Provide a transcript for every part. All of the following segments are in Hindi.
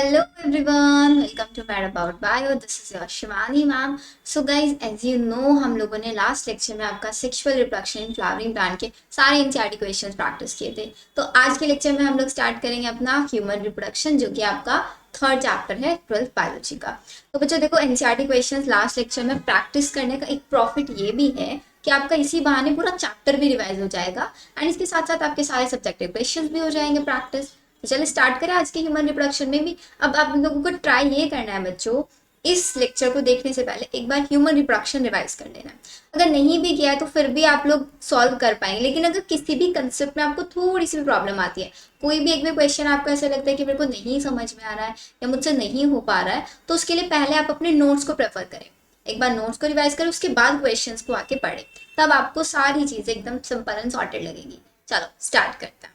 Hello everyone, welcome to Mad About Bio. This is your Shivani ma'am. So guys, as you know, हम लोगों ने लास्ट लेक्चर में आपका sexual reproduction in flowering plant के सारे एनसीईआरटी क्वेश्चंस प्रैक्टिस किए थे। तो आज के लेक्चर में हम लोग स्टार्ट करेंगे अपना ह्यूमन रिप्रोडक्शन, जो कि आपका थर्ड चैप्टर है 12th बायोलॉजी का। तो बच्चों देखो, एनसीईआरटी क्वेश्चंस लास्ट लेक्चर में प्रैक्टिस करने का एक प्रॉफिट ये भी है कि आपका इसी बहाने पूरा चैप्टर भी रिवाइज हो जाएगा एंड इसके साथ साथ आपके सारे सब्जेक्टिव क्वेश्चंस भी हो जाएंगे प्रैक्टिस। तो चलिए स्टार्ट करें आज के ह्यूमन रिप्रोडक्शन में भी। अब आप लोगों को ट्राई ये करना है बच्चों, इस लेक्चर को देखने से पहले एक बार ह्यूमन रिप्रोडक्शन रिवाइज कर लेना है। अगर नहीं भी किया है तो फिर भी आप लोग सॉल्व कर पाएंगे, लेकिन अगर किसी भी कंसेप्ट में आपको थोड़ी सी भी प्रॉब्लम आती है, कोई भी एक भी क्वेश्चन आपको ऐसा लगता है कि मेरे को नहीं समझ में आ रहा है या मुझसे नहीं हो पा रहा है, तो उसके लिए पहले आप अपने नोट्स को प्रेफर करें। एक बार नोट्स को रिवाइज करें, उसके बाद क्वेश्चंस को आके पढ़ें, तब आपको सारी चीजें एकदम सिंपल एंड सॉर्टेड लगेगी। चलो स्टार्ट करते हैं।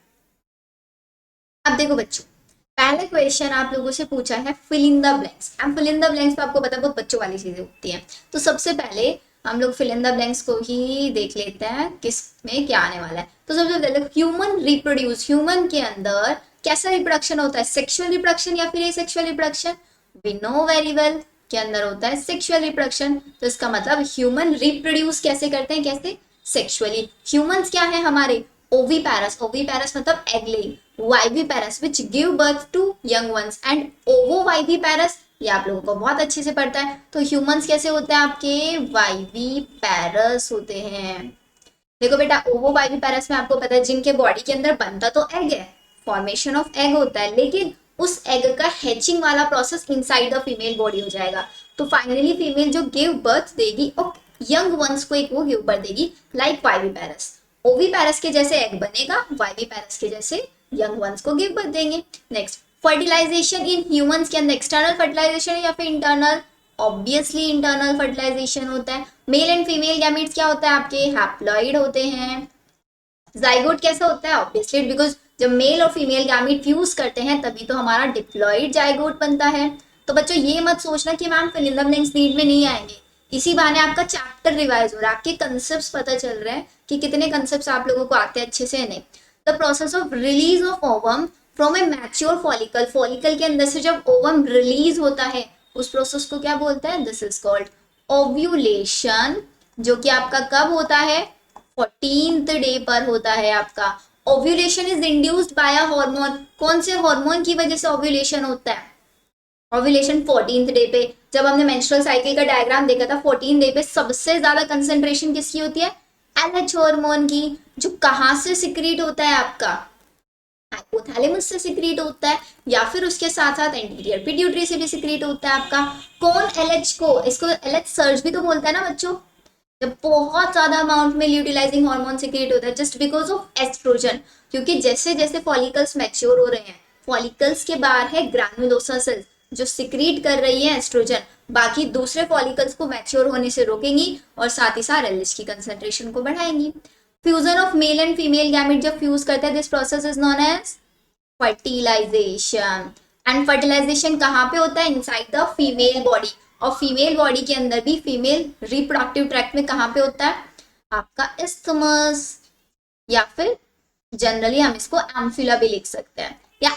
अब देखो बच्चों, पहले क्वेश्चन आप लोगों से पूछा है फिल इन द ब्लैंक्स। अब फिल इन द ब्लैंक्स तो आपको पता है बहुत बच्चों वाली चीजें होती हैं, तो सबसे पहले हम लोग फिल इन द ब्लैंक्स को ही देख लेते हैं किस में क्या आने वाला है। तो सबसे पहले ह्यूमन रिप्रोड्यूस, ह्यूमन के अंदर कैसा रिप्रोडक्शन होता है, सेक्सुअल रिप्रोडक्शन या फिर asexual reproduction? We know very well के अंदर होता है सेक्सुअल रिप्रोडक्शन। तो इसका मतलब ह्यूमन रिप्रोड्यूस कैसे करते हैं, कैसे? सेक्सुअली। ह्यूमंस क्या है हमारे? ओविपेरस, ओविपेरस मतलब egg laying, viviparous which give birth to young ones and ovoviviparous, ये आप लोगों को बहुत अच्छे से पढ़ता है। तो ह्यूमंस कैसे होते हैं आपके? वाइविपेरस होते हैं। देखो बेटा, ओवोवाइविपेरस में आपको पता है जिनके बॉडी के अंदर बनता तो एग है, फॉर्मेशन ऑफ एग होता है, लेकिन उस एग का हैचिंग वाला process inside the female body हो जाएगा। तो फाइनली फीमेल जो गिव बर्थ देगी और यंग वंस को एक वो गिव बर्थ देगी, लाइक वाइविपेरस। ओविपेरस के जैसे एग बनेगा, वाइविपेरस के जैसे यंग वंस को गिव बर्थ देंगे। नेक्स्ट, फर्टिलाइजेशन इन ह्यूमंस के अंदर एक्सटर्नल फर्टिलाइजेशन या फिर इंटरनल? ऑब्वियसली इंटरनल फर्टिलाइजेशन होता है। मेल एंड फीमेल गैमेट्स क्या होता है आपके? हैप्लॉइड होते हैं। जाइगोट कैसा होता है? ऑब्वियसली बिकॉज जब मेल और फीमेल गैमेट फ्यूज करते हैं तभी तो हमारा डिप्लॉइड जाइगोट बनता है। तो बच्चों ये मत सोचना कि ma'am fill in the blanks need में नहीं आएंगे, इसी बहाने आपका चैप्टर रिवाइज हो रहा है, आपके कंसेप्ट्स पता चल रहे हैं कि कितने कंसेप्ट्स आप लोगों को आते हैं अच्छे से नहीं। The process of release of ovum from A mature follicle, follicle के अंदर से जब ओवम रिलीज होता है उस प्रोसेस को क्या बोलते हैं? दिस इज कॉल्ड ओव्यूलेशन, जो कि आपका कब होता है? 14th डे पर होता है आपका। Ovulation is induced by a hormone, कौन से हार्मोन की वजह से ओव्यूलेशन होता है? ओव्यूलेशन 14th डे पे। जब हमने मेंस्ट्रुअल साइकिल का डायग्राम देखा था, 14 डे पे सबसे ज्यादा कंसेंट्रेशन किसकी होती है? एलएच हार्मोन की, जो कहां से सिक्रीट होता है आपका? हाइपोथैलेमस से सिक्रीट होता है, या फिर उसके साथ साथ एंटीरियर पिट्यूटरी से भी सिक्रीट होता है आपका। कौन एलएच को, इसको एलएच सर्ज भी तो बोलता है ना बच्चों, जब बहुत ज्यादा अमाउंट में ल्यूटिलाइजिंग हार्मोन सिक्रीट होता है जस्ट बिकॉज ऑफ एस्ट्रोजन। क्योंकि जैसे जैसे फॉलिकल्स मैच्योर हो रहे हैं, फॉलिकल्स के बाहर है ग्रैन्युलोसा सेल्स जो सिक्रीट कर रही है एस्ट्रोजन, बाकी दूसरे फॉलिकल्स को मैच्योर होने से रोकेंगी और साथ ही साथ एलएच की कंसेंट्रेशन को बढ़ाएंगी। Fusion of male and female gamete जब फ्यूज करते हैं, this process is known as fertilisation. And fertilisation कहाँ पे होता है? Inside the female body. और फीमेल बॉडी के अंदर भी फीमेल रिप्रोडक्टिव ट्रैक्ट में कहाँ पे होता है? आपका इस्थमस, या फिर जनरली हम इसको एम्फिला भी लिख सकते हैं, या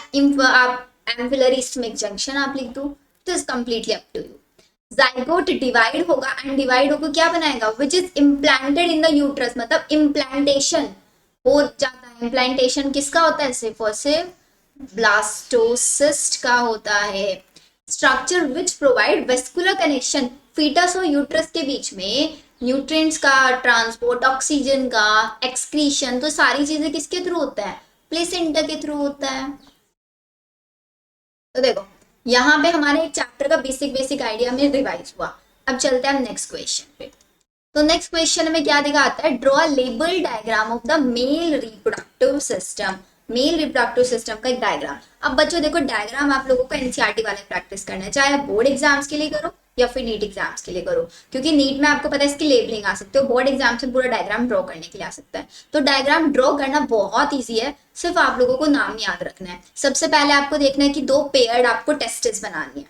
आप एम्फिलरी स्टमक जंक्शन आप लिख दो, तो is completely up to you. Zygote divide होगा एंड डिवाइड होकर क्या बनाएगा? Which is implanted in the uterus, मतलब इम्प्लांटेशन हो जाता है। इम्प्लांटेशन किसका होता है? सिर्फ और सिर्फ ब्लास्टोसिस्ट का होता है। Structure which provide vascular connection foetus और यूट्रस के बीच में, न्यूट्रिएंट्स का ट्रांसपोर्ट, ऑक्सीजन का एक्सक्रीशन, तो सारी चीजें किसके थ्रू होता है? प्लेसेंटा के थ्रू होता है। तो देखो यहाँ पे हमारे एक चैप्टर का बेसिक आइडिया में रिवाइज हुआ। अब चलते हैं नेक्स्ट क्वेश्चन पे। तो नेक्स्ट क्वेश्चन में क्या दिखा आता है? Draw label diagram of the male reproductive system, male reproductive system का एक डायग्राम। अब बच्चों देखो, डायग्राम आप लोगों को एनसीईआरटी वाले प्रैक्टिस करना है, चाहे आप बोर्ड एग्जाम्स के लिए करो या फिर नीट एग्जाम्स के लिए करो, क्योंकि नीट में आपको पता है इसकी लेबलिंग आ सकते हो, बोर्ड एग्जाम से पूरा डायग्राम ड्रॉ करने के लिए आ सकता है। तो डायग्राम ड्रॉ करना बहुत ईजी है, सिर्फ आप लोगों को नाम याद रखना है। सबसे पहले आपको देखना है कि दो पेयर्ड आपको टेस्टिस बनानी है,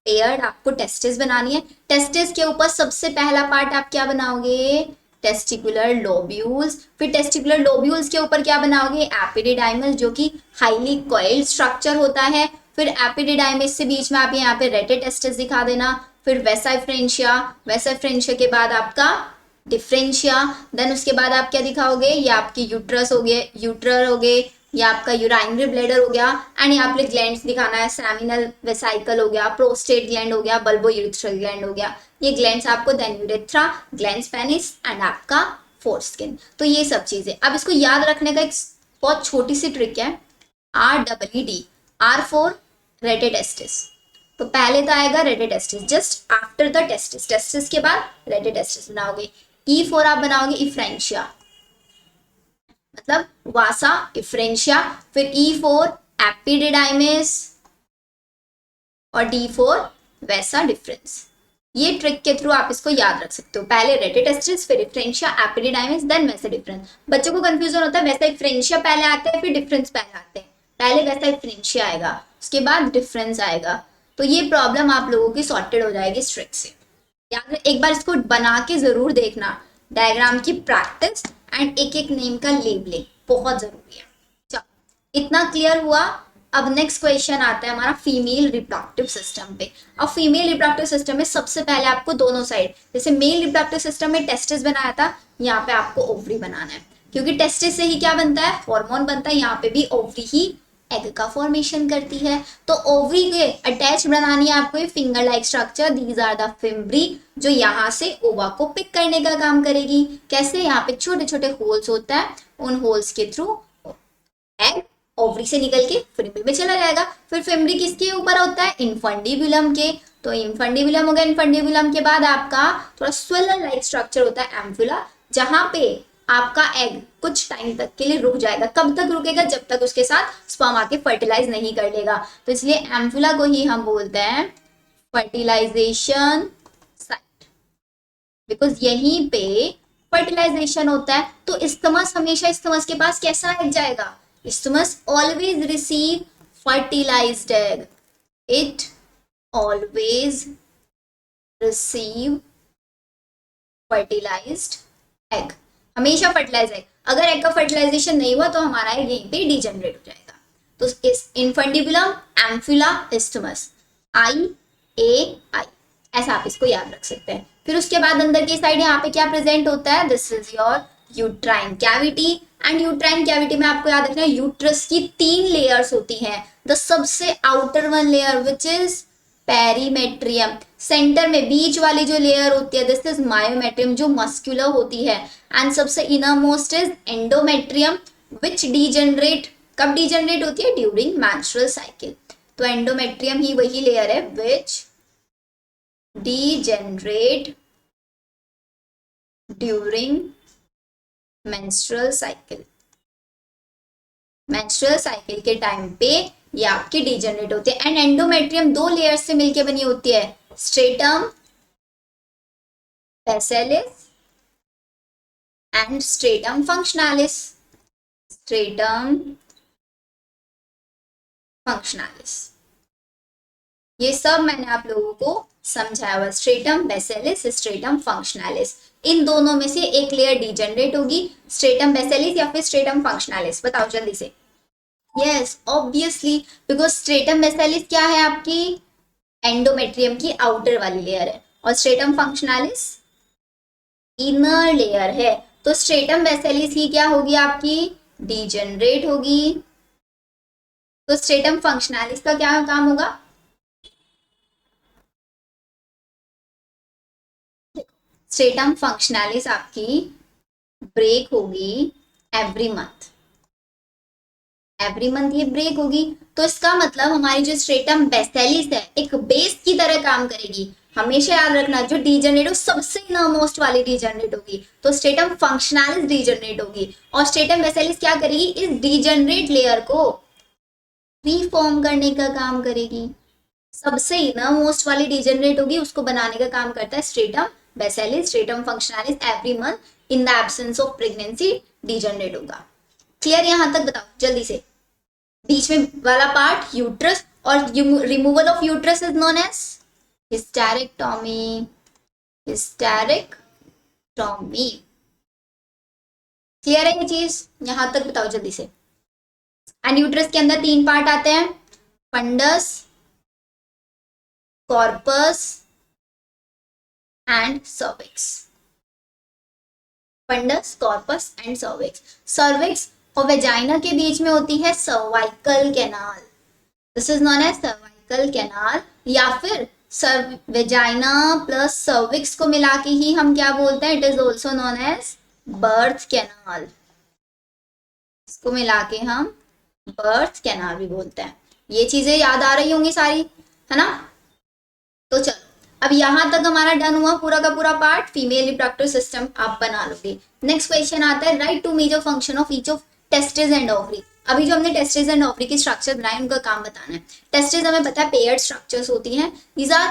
पेयर्ड आपको टेस्टिस बनानी है। टेस्टिस के ऊपर सबसे पहला पार्ट आप क्या बनाओगे? Testicular lobules. फिर टेस्टिकुलर लोब्यूल्स के ऊपर क्या बनाओगे? एपिडिडाइमल, जो कि हाईली कॉइल्ड स्ट्रक्चर होता है। फिर एपिडिडाइमिस से बीच में आप यहाँ पे रेटिटेस्टिस दिखा देना, फिर वेसाइफ्रेंशिया, वेसाइफ्रेंशिया के बाद आपका डिफरेंशिया, देन उसके बाद आप क्या दिखाओगे, ये आपके यूट्रस हो गए, यूट्रर हो गए, या आपका यूराइनरी ब्लैडर हो गया, एंड यहाँ पे ग्लैंड्स दिखाना है, सेमिनल वेसाइकल हो गया, प्रोस्टेट ग्लैंड हो गया, बल्बो यूरेथ्रल ग्लैंड हो गया, ये ग्लैंड्स आपको, then urethra, glands penis and आपका फोरस्किन। तो ये सब चीजें अब इसको याद रखने का एक बहुत छोटी सी ट्रिक है, RED, R फॉर रेटिटेस्टिस। तो पहले तो आएगा rete testis, just after the testis, testis के बाद रेटिटेस्टिस बनाओगे। E फॉर आप बनाओगे इफ्रेंशिया, मतलब वासा इफ्रेंशिया, फिर E फॉर एपिडिडाइमिस और D फॉर वैसा डिफरेंस। ये ट्रिक के थ्रू आप इसको याद रख सकते हो, पहले रेटिटेस्टिस, फिर इफ्रेंशिया, एपिडिडाइमिस, देन वैसा डिफरेंस। बच्चों को कंफ्यूजन होता है, वैसा इफ्रेंशिया पहले आता है फिर डिफरेंस पहले आते हैं, पहले वैसा इफ्रेंशिया आएगा उसके बाद डिफरेंस आएगा। तो ये प्रॉब्लम आप लोगों की सॉर्टेड हो जाएगी इस ट्रिक से। याद एक बार इसको बना के जरूर देखना, डायग्राम की प्रैक्टिस एंड एक एक नेम का लेबलिंग बहुत जरूरी है। चलो इतना क्लियर हुआ। अब नेक्स्ट क्वेश्चन आता है हमारा फीमेल रिप्रोडक्टिव सिस्टम पे। अब फीमेल रिप्रोडक्टिव सिस्टम में सबसे पहले आपको दोनों साइड, जैसे मेल रिप्रोडक्टिव सिस्टम में टेस्टिस बनाया था, यहाँ पे आपको ओवरी बनाना है, क्योंकि टेस्टिस से ही क्या बनता है, हार्मोन बनता है, यहाँ पे भी ओवरी ही एग का फॉर्मेशन करती है। तो ओवरी के अटैच बनानी है आपको ये finger like structure, these are the fimbriae, जो यहाँ से ओवा को पिक करने का काम करेगी। कैसे, यहाँ पे छोटे छोटे होल्स होता है, उन होल्स के थ्रू एग ओवरी से निकल के फिम्बरी में चला जाएगा। फिर फिम्बरी किसके ऊपर होता है, इनफंडिबुलम के, तो इनफंडिबुलम हो गया, इनफंडिबुलम के बाद आपका थोड़ा स्वेलन लाइक स्ट्रक्चर होता है एम्फुला, जहां पे आपका एग कुछ टाइम तक के लिए रुक जाएगा। कब तक रुकेगा, जब तक उसके साथ स्पर्म आके फर्टिलाइज नहीं कर लेगा। तो इसलिए एम्फुला को ही हम बोलते हैं फर्टिलाइजेशन साइट, बिकॉज यहीं पे फर्टिलाइजेशन होता है। तो इस्टमस, हमेशा इस्टमस के पास कैसा एग जाएगा, isthmus always receive fertilized egg, it always receive fertilized egg, हमेशा फर्टिलाइज एग। अगर एग का फर्टिलाइजेशन नहीं हुआ तो हमारा एग यहीं पे डिजेनरेट हो जाएगा। तो इस इनफंडिबुलम, एम्फिला, isthmus, I ऐसा आप इसको याद रख सकते हैं। फिर उसके बाद अंदर की साइड यहाँ पे क्या प्रेजेंट होता है, this is your uterine cavity, and uterine cavity में आपको याद रखना है यूट्रस की 3 लेयर्स होती हैं। द सबसे outer one layer which is perimetrium, centre में बीच वाली जो लेयर होती है दिस इज मायोमेट्रियम, जो मस्कुलर होती है, एंड सबसे inner most is endometrium which degenerate, कब डीजनरेट होती है, ड्यूरिंग मेंस्ट्रुअल साइकिल। तो एंडोमेट्रियम ही वही लेयर है which degenerate during menstrual cycle. Menstrual cycle के टाइम पे ये आपकी डीजनरेट होती है। एंड एंडोमेट्रियम 2 लेयर्स से मिलकर बनी होती है, स्ट्रेटम बेसिलिस एंड स्ट्रेटम फंक्शनलिस, स्ट्रेटम फंक्शनलिस। ये सब मैंने आप लोगों को समझाया हुआ, स्ट्रेटम बेसिलिस, स्ट्रेटम फंक्शनलिस, इन दोनों में से एक लेयर डीजनरेट होगी, स्ट्रेटम बेसिलिस या फिर स्ट्रेटम फंक्शनलिस, बताओ जल्दी से। यस ऑब्वियसली, बिकॉज स्ट्रेटम बेसिलिस क्या है, आपकी एंडोमेट्रियम की आउटर वाली लेयर है, और स्ट्रेटम फंक्शनलिस इनर लेयर है। तो स्ट्रेटम बेसिलिस ही क्या होगी, आपकी डीजनरेट होगी। तो स्ट्रेटम फंक्शनलिस का क्या काम होगा, स्ट्रेटम फंक्शनलिस आपकी ब्रेक होगी एवरी मंथ, एवरी मंथ ये ब्रेक होगी। तो इसका मतलब हमारी जो स्ट्रेटम बेसिलिस है एक बेस की तरह काम करेगी। हमेशा याद रखना, जो डीजनरेट हो सबसे इनरमोस्ट वाली डीजनरेट होगी, तो स्ट्रेटम फंक्शनलिस डीजनरेट होगी, और स्ट्रेटम बेसिलिस क्या करेगी, इस डीजनरेट लेयर को रीफॉर्म करने का काम करेगी। सबसे इनरमोस्ट वाली डीजनरेट होगी, उसको बनाने का काम करता है stratum basalis. Stratum functionalis every month in the absence of pregnancy degenerate होगा। क्लियर यहां तक, बताओ जल्दी से। बीच में वाला पार्ट यूट्रस, और removal of uterus is known as hysterectomy, hysterectomy. Clear है ये चीज, यहां तक बताओ जल्दी से। एंड यूट्रस के अंदर 3 पार्ट आते हैं, fundus, corpus and cervix. Fundus, corpus and cervix. Cervix और वेजाइना के बीच में होती है cervical canal, this is known as cervical canal, या फिर वेजाइना प्लस सर्विक्स को मिला के ही हम क्या बोलते हैं, it is also known as birth canal. इसको मिला के हम बर्थ कैनाल भी बोलते हैं। ये चीजें याद आ रही होंगी सारी, है ना। तो चलो अब यहां तक हमारा डन हुआ पूरा का पूरा पार्ट, फीमेल रिप्रोडक्टिव सिस्टम आप बना लोगे। नेक्स्ट क्वेश्चन आता है, write to major function of each of testis and ovary. अभी जो हमने टेस्टिस एंड ओवरी की स्ट्रक्चर बनाए उनका काम बताना है। टेस्टिस हमें पता है पेयर्ड स्ट्रक्चर्स होती हैं, these are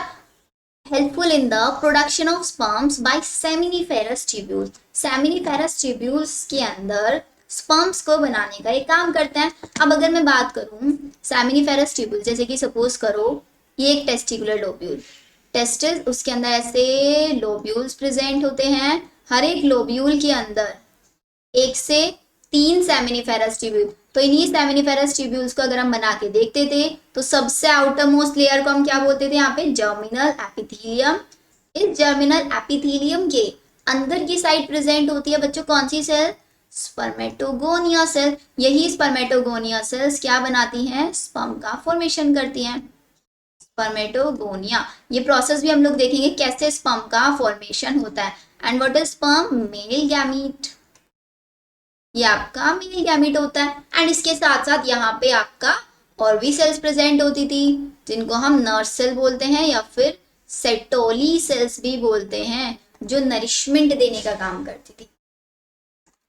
helpful in the production of sperms by seminiferous tubules. Seminiferous tubules के अंदर स्पर्म्स को बनाने का एक काम करते हैं। अब अगर मैं बात करूं सेमिनिफेरस ट्यूब्यूल, जैसे कि सपोज करो ये एक टेस्टिकुलर लोब्यूल, टेस्टिस, उसके अंदर ऐसे लोब्यूल्स प्रेजेंट होते हैं, हर एक लोब्यूल के अंदर 1 से 3 सेमिनिफेरस ट्यूब्यूल। तो इन्हीं सेमिनिफेरस ट्यूब्यूल्स को अगर हम बना के देखते थे तो सबसे आउटर मोस्ट लेयर को हम क्या बोलते थे, यहाँ पे जर्मिनल एपिथेलियम। इस जर्मिनल एपिथेलियम के अंदर की साइड प्रेजेंट होती है बच्चों कौन सी सेल, स्पर्मेटोगोनिया सेल। यही स्पर्मेटोगोनिया सेल्स क्या बनाती हैं, स्पर्म का फॉर्मेशन करती हैं, स्पर्मेटोगोनिया। ये प्रोसेस भी हम लोग देखेंगे कैसे स्पर्म का फॉर्मेशन होता है। And what is sperm, male gamete, ये आपका मेल गैमीट होता है। एंड इसके साथ साथ यहाँ पे आपका और भी सेल्स प्रेजेंट होती थी जिनको हम नर्स सेल बोलते हैं या फिर सेटोली सेल्स भी बोलते हैं, जो नरिशमेंट देने का काम करती थी।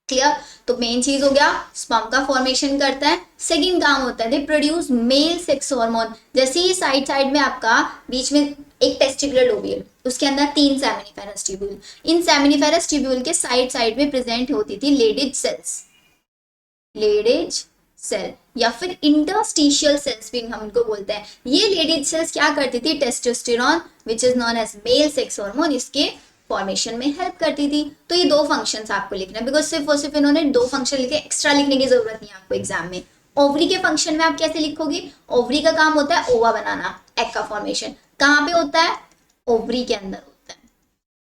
क्लियर। तो मेन चीज हो गया स्पर्म का फॉर्मेशन करता है। सेकंड काम होता है they produce mail sex hormone. जैसे ही साइड साइड में आपका बीच में एक टेस्टिकुलर लोब्यूल, उसके अंदर 3 सेमिनिफेरस ट्यूब्यूल, इन सेमिनिफेरस ट्यूब्यूल के साइड साइड में प्रेजेंट होती थी लेडिज सेल्स, लेडिज सेल या फिर इंटरस्टिशियल सेल्स भी हम इनको बोलते हैं। ये लेडिज सेल्स क्या करती थी, testosterone which is known as male sex hormone, इसके फॉर्मेशन में हेल्प करती थी। तो ये 2 फंक्शंस आपको लिखना है, बिकॉज सिर्फ और सिर्फ इन्होंने 2 फंक्शन लिखे, एक्स्ट्रा लिखने की जरूरत नहीं है आपको एग्जाम में। ओवरी के फंक्शन में आप कैसे लिखोगे, ओवरी का काम होता है ओवा बनाना, एग का फॉर्मेशन कहाँ पे होता है, ओवरी के अंदर होता है,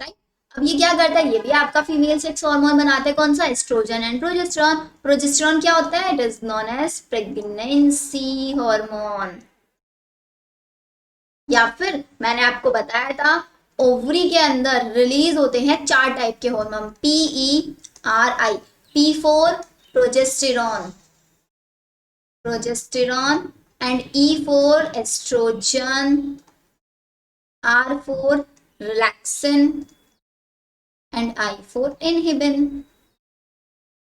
राइट। अब ये क्या करता है, ये भी आपका फीमेल सेक्स हार्मोन बनाता है, कौन सा, एस्ट्रोजन एंड प्रोजेस्टेरॉन। प्रोजेस्टेरॉन क्या होता है, it is known as pregnancy hormone. या फिर मैंने आपको बताया था ओवरी के अंदर रिलीज होते हैं 4 टाइप के hormone, PERI, P4 progesterone, progesterone and E4 oestrogen, R4 relaxin and I4 inhibin.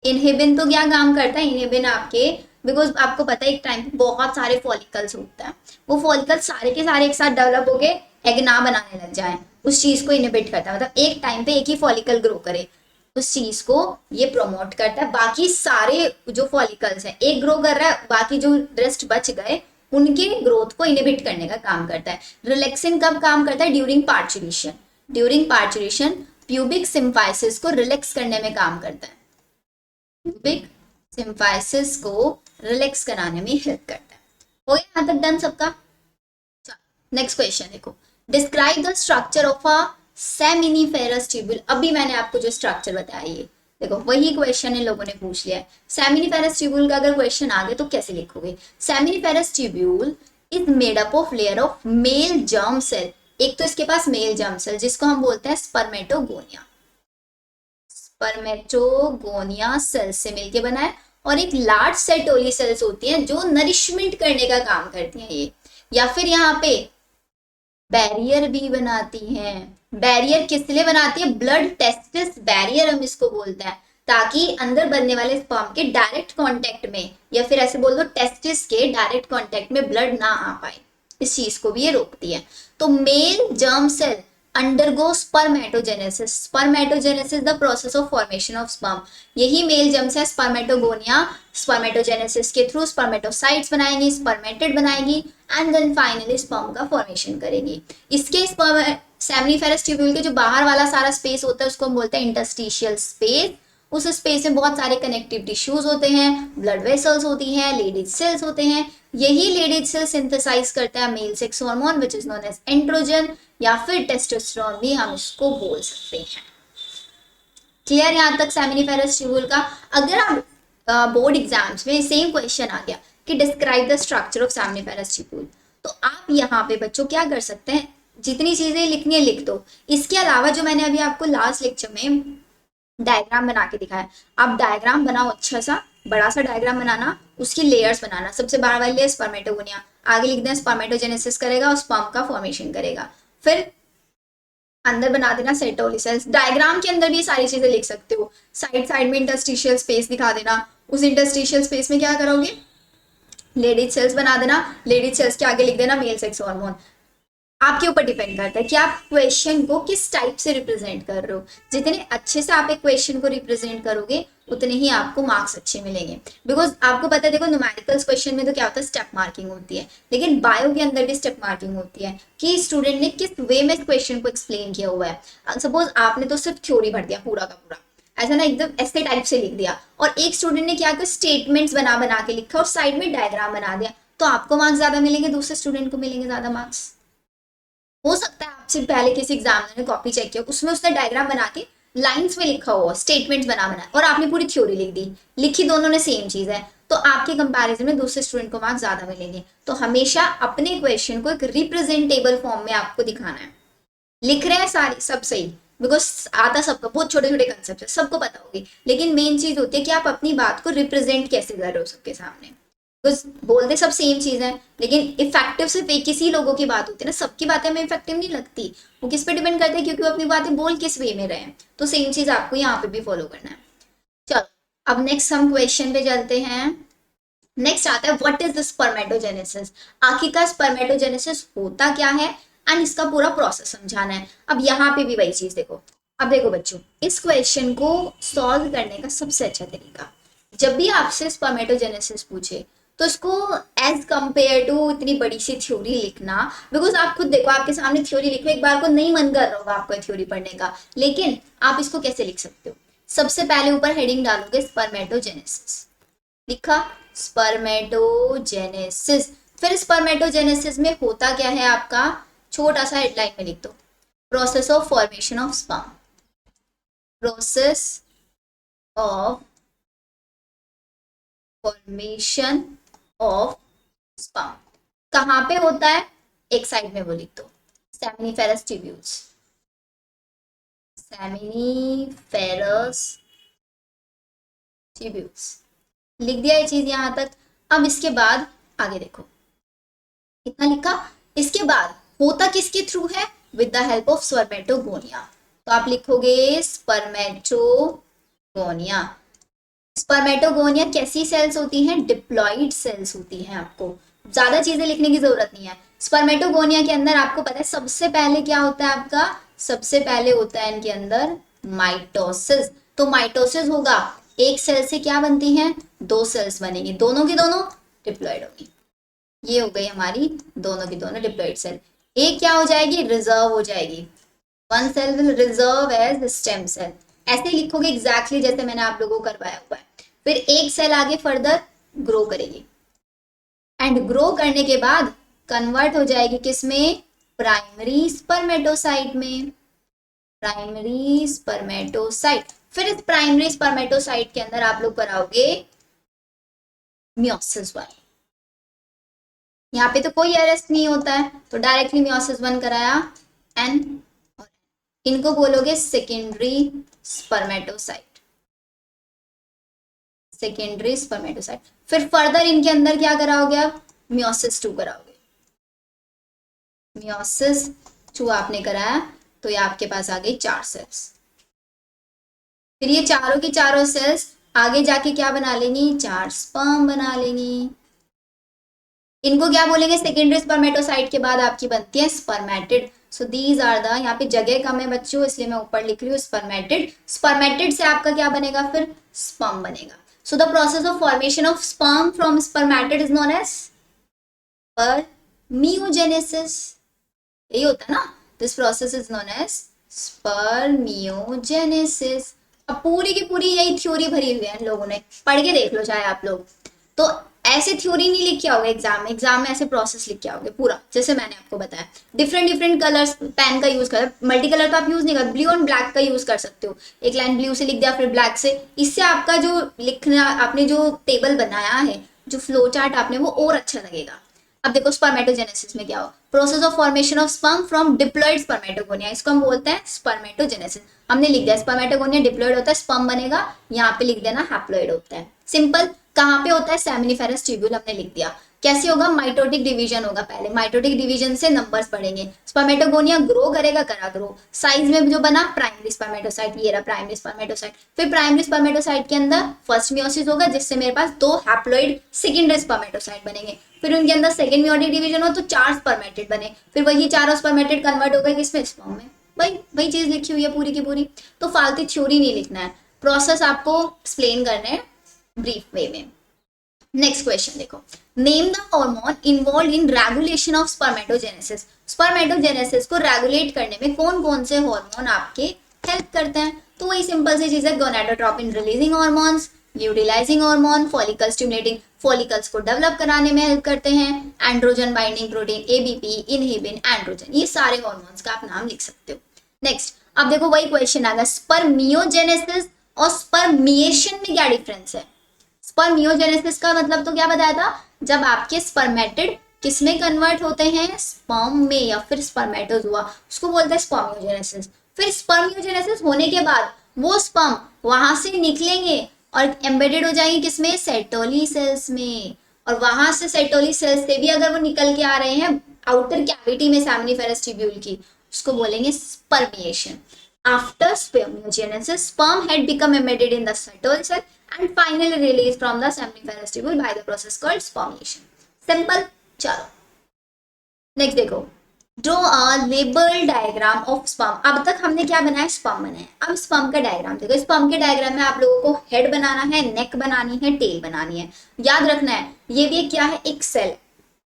Inhibin तो क्या काम करता है, इनहिबिन आपके, बिकॉज आपको पता है एक टाइम पे बहुत सारे फॉलिकल्स होता है, वो फॉलिकल्स सारे के सारे एक साथ डेवलप होके एग ना बनाने लग जाए, उस चीज को इनहिबिट करता है। मतलब एक टाइम पे एक ही फॉलिकल ग्रो करे, उस चीज को ये प्रमोट करता है। बाकी सारे जो फॉलिकल्स हैं, एक ग्रो कर रहा है, बाकी जो रेस्ट बच गए उनके ग्रोथ को इनहिबिट करने का काम करता है। रिलैक्सिन कब काम करता है, during parturition. During parturition pubic symphysis को रिलैक्स करने में काम करता है, प्यूबिक सिम्फाइसिस को रिलैक्स कराने में हेल्प करता है। हो गया यहाँ तक डन सबका। नेक्स्ट क्वेश्चन देखो, describe the structure of a seminiferous tubule. अभी मैंने आपको जो स्ट्रक्चर बताया ये देखो वही क्वेश्चन इन लोगों ने पूछ लिया है। सेमिनिफेरस ट्यूब्यूल का अगर क्वेश्चन आ गया तो कैसे लिखोगे, seminiferous tubule is made up of layer of male germ cell. एक तो इसके पास मेल जर्म सेल जिसको हम बोलते हैं स्पर्मेटोगोनिया, स्पर्मेटोगोनिया सेल से मिलके बना है, और एक लार्ज सेटोली सेल्स होती हैं जो नरिशमेंट करने का काम करती हैं ये, या फिर यहाँ पे बैरियर भी बनाती हैं। बैरियर किस लिए बनाती है, ब्लड टेस्टिस बैरियर हम इसको बोलते हैं, ताकि अंदर बनने वाले स्पर्म के डायरेक्ट कांटेक्ट में, या फिर ऐसे बोल दो टेस्टिस के डायरेक्ट कांटेक्ट में ब्लड ना आ पाए, इस चीज को भी ये रोकती है। तो male germ cell undergo spermatogenesis. Spermatogenesis the process of formation of sperm. यही मेल जर्म्स है स्पर्मेटोगोनिया, स्पर्मेटोजेनेसिस के थ्रू स्पर्मेटोसाइट्स बनाएंगी, स्पर्मेटिड बनाएगी एंड देन फाइनली स्पर्म का फॉर्मेशन करेगी। इसके सेमिनिफेरस ट्यूब्यूल के जो बाहर वाला सारा स्पेस होता है उसको हम बोलते हैं इंटरस्टिशियल स्पेस, उस स्पेस में बहुत सारे कनेक्टिव टिश्यूज होते हैं, ब्लड वेसल्स होती हैं, लेडीज सेल्स होते हैं। यही लेडीज सेल सिंथेसाइज करता है male sex hormone which is known as androgen, या फिर टेस्टोस्टेरोन भी हम इसको बोल सकते हैं। क्लियर यहाँ तक सेमिनिफेरस ट्यूब्यूल का? अगर आप बोर्ड एग्जाम्स में सेम क्वेश्चन आ गया कि describe the structure of seminiferous tubule, तो आप यहाँ पे बच्चों क्या कर सकते हैं, जितनी चीजें लिखनी है लिख दो। इसके अलावा जो मैंने अभी आपको लास्ट लेक्चर में डायग्राम बना के दिखाया, आप डायग्राम बनाओ, अच्छा सा बड़ा सा डायग्राम बनाना, उसकी लेयर्स बनाना। सबसे बड़ा वाली लेयर स्पर्मेटोगोनिया, आगे लिख दें स्पर्मेटोजेनेसिस करेगा और स्पर्म का फॉर्मेशन करेगा। फिर अंदर बना देना सेटोली सेल्स। डायग्राम के अंदर भी सारी चीजें लिख सकते हो। साइड साइड में इंटरस्टिशियल स्पेस दिखा देना, उस इंटरस्टिशियल स्पेस में क्या करोगे, लेडीज सेल्स बना देना, लेडीज सेल्स के आगे लिख देना मेल सेक्स हार्मोन। आपके ऊपर डिपेंड करता है कि आप क्वेश्चन को किस टाइप से रिप्रेजेंट कर रहे हो। जितने अच्छे से आप एक क्वेश्चन को रिप्रेजेंट करोगे उतने ही आपको मार्क्स अच्छे मिलेंगे। बिकॉज आपको पता है, देखो न्यूमेरिकल्स क्वेश्चन में तो क्या होता है, स्टेप मार्किंग होती है, लेकिन बायो के अंदर भी स्टेप मार्किंग होती है कि स्टूडेंट ने किस वे में क्वेश्चन को एक्सप्लेन किया हुआ है। सपोज आपने तो सिर्फ थ्योरी भर दिया पूरा का पूरा, ऐसा ना एकदम ऐसे टाइप से लिख दिया, और एक स्टूडेंट ने क्या किया, स्टेटमेंट्स बना बना के लिखा और साइड में डायग्राम बना दिया, तो आपको मार्क्स ज्यादा मिलेंगे, दूसरे स्टूडेंट को मिलेंगे ज्यादा मार्क्स। हो सकता है आपसे पहले किसी एग्जामिनर ने कॉपी चेक किया, उसमें उसने डायग्राम बना के लाइंस में लिखा हुआ स्टेटमेंट्स बना बना, और आपने पूरी थ्योरी लिख दी, लिखी दोनों ने सेम चीज है, तो आपके कंपैरिजन में दूसरे स्टूडेंट को मार्क्स ज्यादा मिलेंगे। तो हमेशा अपने क्वेश्चन को एक रिप्रेजेंटेबल फॉर्म में आपको दिखाना है। लिख रहे हैं सारे सब सही, बिकॉज आता सबको, बहुत छोटे छोटे कंसेप्ट है, सबको पता होगी, लेकिन मेन चीज होती है कि आप अपनी बात को रिप्रेजेंट कैसे कर रहे हो सबके सामने। बोलते सब सेम चीज है, लेकिन इफेक्टिव सिर्फ एक किसी लोगों की बात होती है ना, सबकी बातें हमें इफेक्टिव नहीं लगती। वो किस पे डिपेंड करते हैं, क्योंकि वो अपनी बातें बोल किस वे में रहे हैं। तो सेम चीज आपको यहाँ पे भी फॉलो करना है। चलो अब नेक्स्ट हम क्वेश्चन पे चलते हैं। नेक्स्ट आता है व्हाट इज द स्पर्मेटोजेनेसिस। आखिरकार स्पर्मेटोजेनेसिस होता क्या है एंड इसका पूरा प्रोसेस समझाना है। अब यहाँ पे भी वही चीज देखो। अब देखो बच्चों, इस क्वेश्चन को सॉल्व करने का सबसे अच्छा तरीका, जब भी आपसे स्पर्मेटोजेनेसिस पूछे तो इसको एज कंपेयर टू इतनी बड़ी सी थ्योरी लिखना, बिकॉज आप खुद देखो आपके सामने थ्योरी लिखो, एक बार को नहीं मन कर रहा होगा आपको थ्योरी पढ़ने का, लेकिन आप इसको कैसे लिख सकते हो। सबसे पहले ऊपर हेडिंग डालोगे स्पर्मेटोजेनेसिस, लिखा स्पर्मेटोजेनेसिस। फिर स्पर्मेटोजेनेसिस में होता क्या है आपका, छोटा सा हेडलाइन में लिख दो, process of formation of sperm, process of formation of sperm. कहां पे होता है, एक साइड में वो लिख दो, सेमिनिफेरस ट्यूब्यूल्स, सेमिनिफेरस ट्यूब्यूल्स, लिख दिया ये चीज यहां तक। अब इसके बाद आगे देखो, कितना लिखा। इसके बाद होता किसके थ्रू है, with the help of spermatogonia, तो आप लिखोगे स्पर्मेटोगोनिया। स्पर्मेटोगोनिया कैसी सेल्स होती हैं, डिप्लॉइड सेल्स होती हैं। आपको ज्यादा चीजें लिखने की जरूरत नहीं है। स्पर्मेटोगोनिया के अंदर आपको पता है सबसे पहले क्या होता है आपका, सबसे पहले होता है इनके अंदर माइटोसिस। तो माइटोसिस होगा, एक सेल से क्या बनती हैं, दो सेल्स बनेंगी, दोनों की दोनों डिप्लॉइड होगी। ये हो गई हमारी दोनों की दोनों डिप्लॉइड सेल। एक क्या हो जाएगी, रिजर्व हो जाएगी, one cell will reserve as stem cell. ऐसे लिखोगे एग्जैक्टली जैसे मैंने आप लोगों को करवाया हुआ है। फिर एक सेल आगे फर्दर ग्रो करेगी, एंड ग्रो करने के बाद कन्वर्ट हो जाएगी किसमें, प्राइमरी स्पर्मेटोसाइट में, प्राइमरी स्पर्मेटोसाइट। फिर इस प्राइमरी स्पर्मेटोसाइट के अंदर आप लोग कराओगे मियोसिस 1। यहाँ पे तो कोई अरेस्ट नहीं होता है, तो डायरेक्टली मियोसिस 1 कराया, एंड इनको बोलोगे सेकेंडरी स्पर्मेटोसाइट, सेकेंडरी स्पर्मेटोसाइट। फिर फर्दर इनके अंदर क्या कराओगे, आप मियोसिस 2 कराओगे, मियोसिस 2 आपने कराया, तो ये आपके पास आ गई 4 सेल्स। फिर ये चारों की चारों सेल्स आगे जाके क्या बना लेंगी, 4 स्पर्म बना लेंगी। इनको क्या बोलेंगे, सेकेंडरी स्पर्मेटोसाइट के बाद आपकी बनती है spermatid. So these are the, यहाँ पे जगह कम है बच्चों इसलिए मैं ऊपर लिख रही हूँ स्पर्मेटिड। स्पर्मेटिड से आपका क्या बनेगा, फिर स्पर्म बनेगा। So the process of formation of sperm from spermatid is known as spermiogenesis. यही होता है ना, this process is known as spermiogenesis. अब पूरी की पूरी यही थ्योरी भरी हुई है इन लोगों ने, पढ़ के देख लो चाहे आप लोग। तो ऐसे थ्योरी नहीं लिख के आओगे एग्जाम में, एग्जाम में ऐसे प्रोसेस लिख के आओगे पूरा, जैसे मैंने आपको बताया। डिफरेंट डिफरेंट कलर्स पेन का यूज कर, मल्टी कलर तो आप यूज नहीं कर, ब्लू एंड ब्लैक का यूज कर सकते हो। एक लाइन ब्लू से लिख दिया फिर ब्लैक से, इससे आपका जो लिखना, आपने जो टेबल बनाया है, जो फ्लो चार्ट आपने, वो और अच्छा लगेगा। अब देखो स्पर्मेटोजेनेसिस में क्या हो, process of formation of sperm from diploid spermatogonia, इसको हम बोलते हैं स्पर्मेटोजेनेसिस। हमने लिख दिया स्पर्मेटोगोनिया डिप्लॉइड होता है, स्पर्म बनेगा, यहाँ पे लिख देना हैप्लॉइड होता है। सिंपल। कहाँ पे होता है, सेमिनिफेरस ट्यूब्यूल हमने लिख दिया। कैसे होगा, माइटोटिक डिवीजन होगा पहले, माइटोटिक डिवीजन से नंबर्स बढ़ेंगे, स्पर्मेटोगोनिया ग्रो करेगा, करा ग्रो, साइज में जो बना प्राइमरी स्पर्मेटोसाइट, ये रहा प्राइमरी स्पर्मेटोसाइट। फिर प्राइमरी स्पर्मेटोसाइट के अंदर फर्स्ट मियोसिस होगा, जिससे मेरे पास 2 हैप्लॉइड सेकेंडरी स्पर्मेटोसाइट बनेंगे। फिर उनके अंदर सेकंड मियोटिक डिवीजन हो तो 4 स्पर्मेटिड बने, फिर वही चारों स्पर्मेटिड कन्वर्ट हो गए किसमें, स्पर्म में। वही चीज लिखी हुई है पूरी की पूरी। तो फालतू थ्योरी नहीं लिखना है, प्रोसेस आपको एक्सप्लेन करना है ब्रीफ वे में। नेक्स्ट क्वेश्चन देखो, name the hormone involve in regulation of spermatogenesis. Spermatogenesis को रेगुलेट करने में कौन कौन से हार्मोन आपके हेल्प करते हैं। तो वही सिंपल सी चीज है, gonadotropin releasing hormones, luteinising hormone, follicle stimulating, follicles को डेवलप कराने में हेल्प करते हैं, androgen binding protein ABP, inhibin, androgen, ये सारे हार्मोन्स का आप नाम लिख सकते हो। नेक्स्ट अब देखो वही क्वेश्चन आ गया, स्पर्मियोजेनेसिस और स्पर्मिएशन में क्या डिफरेंस है। स्पर्मियोजेनेसिस का मतलब तो क्या बताया था, जब आपके स्पर्मेटिड किसमें कन्वर्ट होते हैं, स्पर्म में, या फिर स्पर्मेटोजुआ, उसको बोलते हैं स्पर्मियोजेनेसिस। फिर स्पर्मियोजेनेसिस होने के बाद वो स्पर्म वहां से निकलेंगे और एम्बेडेड हो जाएंगे किसमें, सेटोली सेल्स में, और वहां से सेटोली सेल्स से भी अगर वो निकल के आ रहे हैं आउटर कैविटी में सेमिनिफेरस ट्यूब्यूल की, उसको बोलेंगे spermiation. After spermiogenesis, sperm had become embedded in the cytosol cell and finally released from the seminiferous tubule by the process called spermiation. Simple. चलो नेक्स्ट देखो, draw a label diagram of sperm. अब तक हमने क्या बनाया, स्पर्म बनाया। अब स्पर्म का डायग्राम देखो, स्पर्म के डायग्राम में आप लोगों को हेड बनाना है, नेक बनानी है, टेल बनानी है। याद रखना है ये भी क्या है, एक सेल है,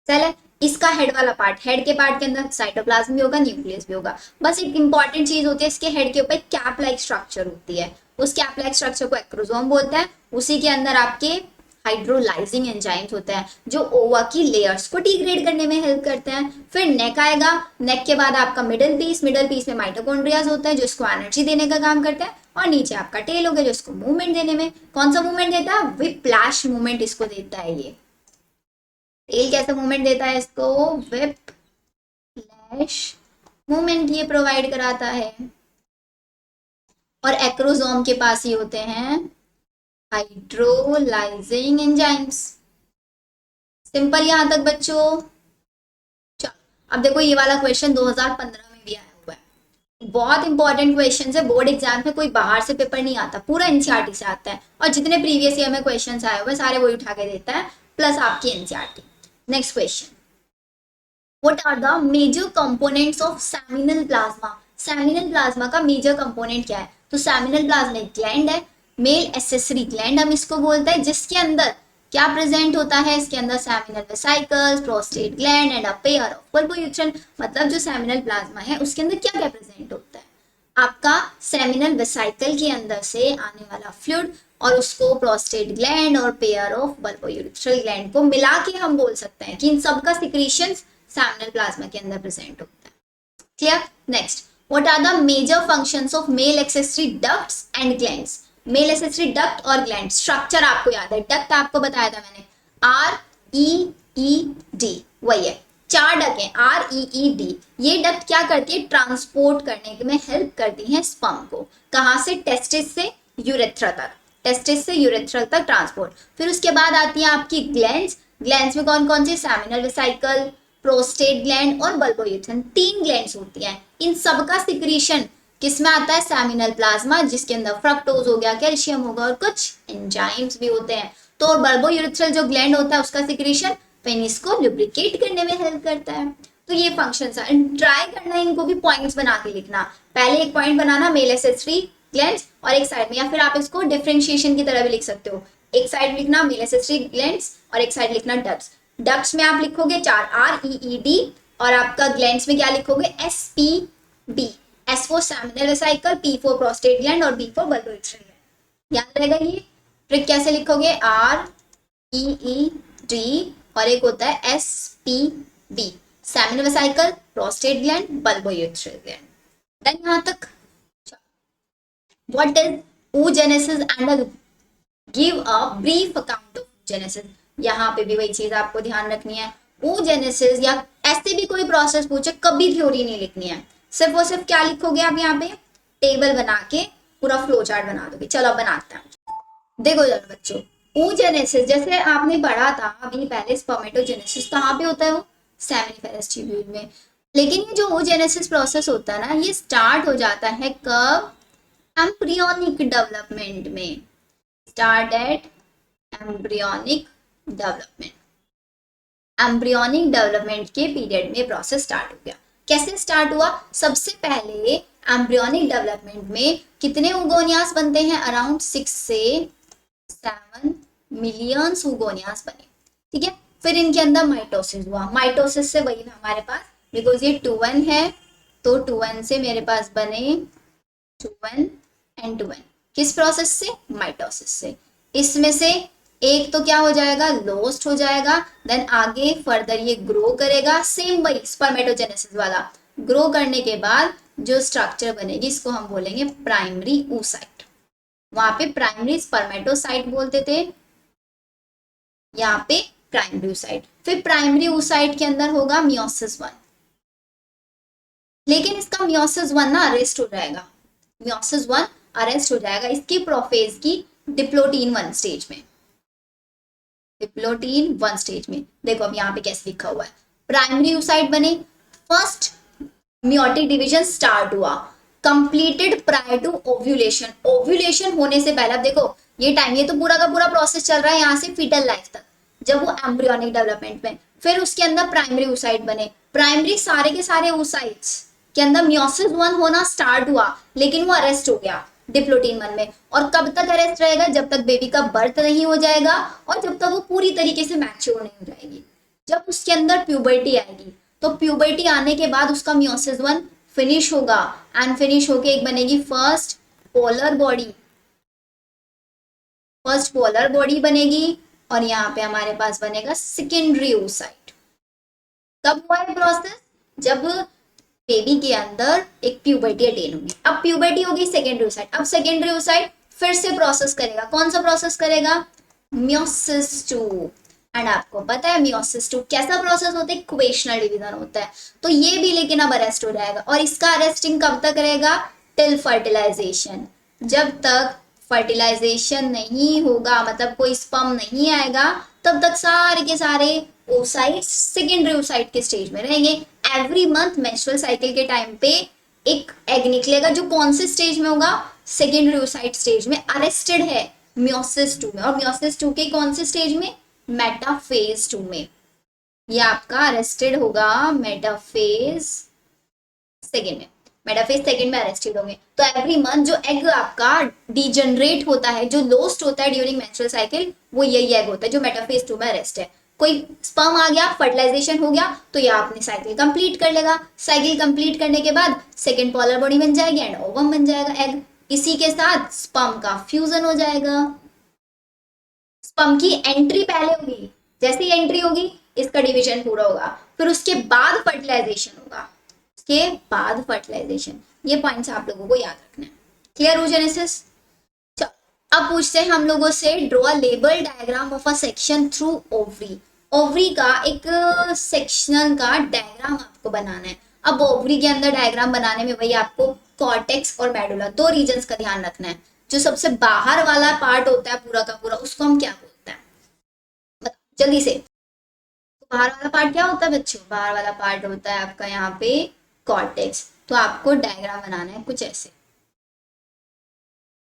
सेल है, इसका हेड वाला पार्ट, हेड के पार्ट के अंदर साइटोप्लाज्म भी होगा, न्यूक्लियस भी होगा। बस एक इंपॉर्टेंट चीज होती है, इसके हेड के ऊपर कैप लाइक स्ट्रक्चर होती है, उस कैप लाइक स्ट्रक्चर को एक्रोसोम बोलते हैं। उसी के अंदर आपके हाइड्रोलाइजिंग एंजाइम्स होते हैं जो ओवा की लेयर्स को डिग्रेड करने में हेल्प करते हैं। फिर नेक आएगा, नेक के बाद आपका मिडल पीस, मिडल पीस में माइटोकॉन्ड्रियाज होते हैं जो इसको एनर्जी देने का काम करते हैं, और नीचे आपका टेल हो गया जो इसको मूवमेंट देने में, कौन सा मूवमेंट देता है, विप्लैश मूवमेंट इसको देता है। ये टेल कैसे मूवमेंट देता है, इसको विप फ्लैश मूवमेंट ये प्रोवाइड कराता है। और एक्रोसोम के पास ही होते हैं हाइड्रोलाइजिंग एंजाइम्स। सिंपल यहां तक बच्चों। चलो अब देखो ये वाला क्वेश्चन 2015 में भी आया हुआ है, बहुत इंपॉर्टेंट क्वेश्चन है, बोर्ड एग्जाम में कोई बाहर से पेपर नहीं आता, पूरा एनसीईआरटी से आता है, और जितने प्रीवियस ईयर में क्वेश्चन आए हुए सारे वही उठा के देता है, प्लस आपकी NCERT. Next question, what are the major components of seminal plasma. Seminal plasma का मेजर कंपोनेंट क्या है, तो सेमिनल प्लाज्मा एक ग्लैंड है, मेल एसेसरी ग्लैंड हम इसको बोलते हैं, जिसके अंदर क्या प्रेजेंट होता है, इसके अंदर seminal vesicles, prostate gland and a pair of bulbourethral. मतलब जो सेमिनल प्लाज्मा है उसके अंदर क्या क्या प्रेजेंट होता है, आपका सेमिनल वेसिकल के अंदर से आने वाला फ्लूइड, और उसको प्रोस्टेट ग्लैंड और पेयर ऑफ बल्बोयूट्रल ग्लैंड को मिला के हम बोल सकते हैं कि इन सबका सिक्रीशन सेमिनल प्लाज्मा के अंदर प्रेजेंट होता है। Clear. Next, what are the major functions of male accessory ducts and glands. Male accessory duct और ग्लैंड स्ट्रक्चर आपको याद है, डक्ट आपको बताया था मैंने, REED वही है, 4 डक है REED। ये डक्ट क्या करती है, ट्रांसपोर्ट करने में हेल्प करती है स्पर्म को, कहां से, टेस्टिस से यूरेथ्रा तक, टेस्टिस से यूरेथ्रा तक ट्रांसपोर्ट। फिर उसके बाद आती है आपकी ग्लैंड्स। ग्लैंड्स में कौन कौन सी, सेमिनल वेसिकल, प्रोस्टेट ग्लैंड और बल्बोयूट्रल, 3 ग्लैंड्स होती हैं। इन सबका सिक्रीशन किसमें आता है, सेमिनल प्लाज्मा, जिसके अंदर फ्रक्टोज हो गया, कैल्शियम होगा और कुछ एंजाइम्स भी होते हैं। तो बल्बोयूरेथ्रल जो ग्लैंड होता है उसका सिक्रीशन पेनिस को लुब्रिकेट करने में हेल्प करता है। तो ये फंक्शंस है, ट्राई करना है इनको भी पॉइंट्स बना के लिखना। पहले एक पॉइंट बनाना मेल एसेसरी ग्लैंड्स और एक साइड में, या फिर आप इसको डिफरेंशिएशन की तरह भी लिख सकते हो, एक साइड लिखना मेल एसेसरी ग्लैंड्स और एक साइड लिखना डक्ट्स। डक्ट्स में आप लिखोगे 4 REED और आपका ग्लैंड्स में क्या लिखोगे, SPB। S for seminal vesicle, P for prostate gland और B फॉर बल्बोइट्री ग्लैंड। याद रहेगा ये। ट्रिक कैसे लिखोगे, REED और एक होता है SPB, seminal vesicle, prostate gland, bulbourethral gland. Then यहां तक। What is oogenesis and give a brief account of oogenesis। यहाँ पे भी वही चीज आपको ध्यान रखनी है। oogenesis या ऐसे भी कोई प्रोसेस पूछे कभी थ्योरी नहीं लिखनी है, सिर्फ और सिर्फ क्या लिखोगे आप यहाँ पे, टेबल बना के पूरा फ्लो चार्ट बना दोगे। चलो बनाते हैं। देखो जरा बच्चों, oogenesis जैसे आपने पढ़ा था अभी पहले, स्पर्मेटोजेनेसिस कहाँ पे होता है, वो सेमिनिफेरस ट्यूब्यूल में। लेकिन ये जो oogenesis प्रोसेस होता है ना, ये स्टार्ट हो जाता है कब, एम्ब्रियोनिक डेवलपमेंट में। Start at embryonic development. Embryonic development के पीरियड में प्रोसेस स्टार्ट हो गया। कैसे स्टार्ट हुआ, सबसे पहले एम्ब्रियोनिक डेवलपमेंट में कितने उगोनियास बनते हैं, अराउंड 6 से 7 मिलियन उगोनियास बने। ठीक है, फिर इनके अंदर माइटोसिस हुआ। माइटोसिस से वही हमारे पास, बिकॉज ये 2n है तो 2n से मेरे पास बने 2n एंड 2n। किस प्रोसेस से, माइटोसिस से। इसमें से एक तो क्या हो जाएगा, लॉस्ट हो जाएगा। देन आगे फर्दर ये ग्रो करेगा, सेम वही स्पर्मेटोजेनेसिस वाला। ग्रो करने के बाद जो स्ट्रक्चर बनेगी इसको हम बोलेंगे प्राइमरी oocyte। वहां पे प्राइमरी स्पर्मेटोसाइट बोलते थे, यहाँ पे प्राइमरी oocyte। फिर प्राइमरी oocyte के अंदर होगा मियोसिस 1। लेकिन इसका मियोसिस 1 ना अरेस्ट हो जाएगा, मियोसिस 1 अरेस्ट हो जाएगा इसकी प्रोफेज की डिप्लोटीन 1 स्टेज में। डिप्लोटीन 1 स्टेज में देखो अब यहाँ पे कैसे लिखा हुआ है, प्राइमरी oocyte बने, फर्स्ट मियोटिक डिवीजन स्टार्ट हुआ, completed prior to ovulation. Ovulation होने से पहले, अब देखो ये टाइम, ये तो पूरा का पूरा प्रोसेस चल रहा है यहाँ से फीटल लाइफ तक, जब वो एम्ब्रियोनिक डेवलपमेंट में। फिर उसके अंदर प्राइमरी oocyte बने, प्राइमरी सारे के सारे oocytes के अंदर मियोसिस 1 होना स्टार्ट हुआ, लेकिन वो अरेस्ट हो गया डिप्लोटीन 1 में। और कब तक अरेस्ट रहेगा, जब तक बेबी का बर्थ नहीं हो जाएगा और जब तक वो पूरी तरीके से मैच्योर नहीं हो जाएगी। जब उसके अंदर प्यूबर्टी आएगी, तो प्यूबर्टी आने के बाद उसका मियोसिस 1 फिनिश होगा, एंड फिनिश होके एक बनेगी first polar body. First polar body बनेगी और यहाँ पे हमारे पास बनेगा सेकेंडरी oocyte। कब हुआ है प्रोसेस, जब बेबी के अंदर एक प्यूबर्टी अटेन होगी। अब प्यूबर्टी होगी, सेकेंडरी oocyte। अब सेकेंडरी oocyte फिर से प्रोसेस करेगा, कौन सा प्रोसेस करेगा, मियोसिस 2। एंड आपको पता है मियोसिस 2 कैसा प्रोसेस होता है, इक्वेशनल डिवीजन होता है। तो ये भी लेकिन अब अरेस्ट हो जाएगा, और इसका अरेस्टिंग कब तक रहेगा, टिल फर्टिलाइजेशन। जब तक फर्टिलाइजेशन नहीं होगा, मतलब कोई स्पर्म नहीं आएगा, तब तक सारे के सारे oocytes सेकेंडरी oocyte के स्टेज में रहेंगे। एवरी मंथ मेंस्ट्रुअल साइकिल के टाइम पे एक एग निकलेगा, जो कौन से स्टेज में होगा, सेकेंडरी oocyte स्टेज में, अरेस्टेड है मियोसिस 2 में। और मियोसिस 2 के कौन से स्टेज में, मेटाफेज 2 में। ये आपका अरेस्टेड होगा मेटाफेज सेकेंड में, मेटाफेज सेकेंड में अरेस्टेड होंगे। तो एवरी मंथ जो एग आपका डिजनरेट होता है, जो लोस्ट होता है ड्यूरिंग मेंस्ट्रुअल साइकिल, वो यही एग होता है जो मेटाफेज 2 में अरेस्ट है। कोई स्पर्म आ गया, फर्टिलाइजेशन हो गया, तो ये आपने साइकिल कंप्लीट कर लेगा। साइकिल कंप्लीट करने के बाद सेकेंड पोलर बॉडी बन जाएगी एंड ओवम बन जाएगा एग। इसी के साथ स्पर्म का फ्यूजन हो जाएगा। स्पर्म की एंट्री पहले होगी, जैसे ही एंट्री होगी इसका डिवीजन पूरा होगा, फिर उसके बाद फर्टिलाइजेशन होगा, उसके बाद फर्टिलाइजेशन। ये पॉइंट्स आप लोगों को याद रखना है। Clear oogenesis। अब पूछते हैं हम लोगों से, draw a label diagram of a section through ovary. Ovary का एक सेक्शन का डायग्राम आपको बनाना है। अब ओवरी के अंदर डायग्राम बनाने में वही आपको कॉर्टेक्स और मेडुला, दो रीजन्स का ध्यान रखना है। जो सबसे बाहर वाला पार्ट होता है पूरा का पूरा, उसको हम क्या बोलते हैं, बताओ जल्दी से। तो बाहर वाला पार्ट क्या होता है बच्चों, बाहर वाला पार्ट होता है आपका यहाँ पे कॉर्टेक्स। तो आपको डायग्राम बनाना है कुछ ऐसे,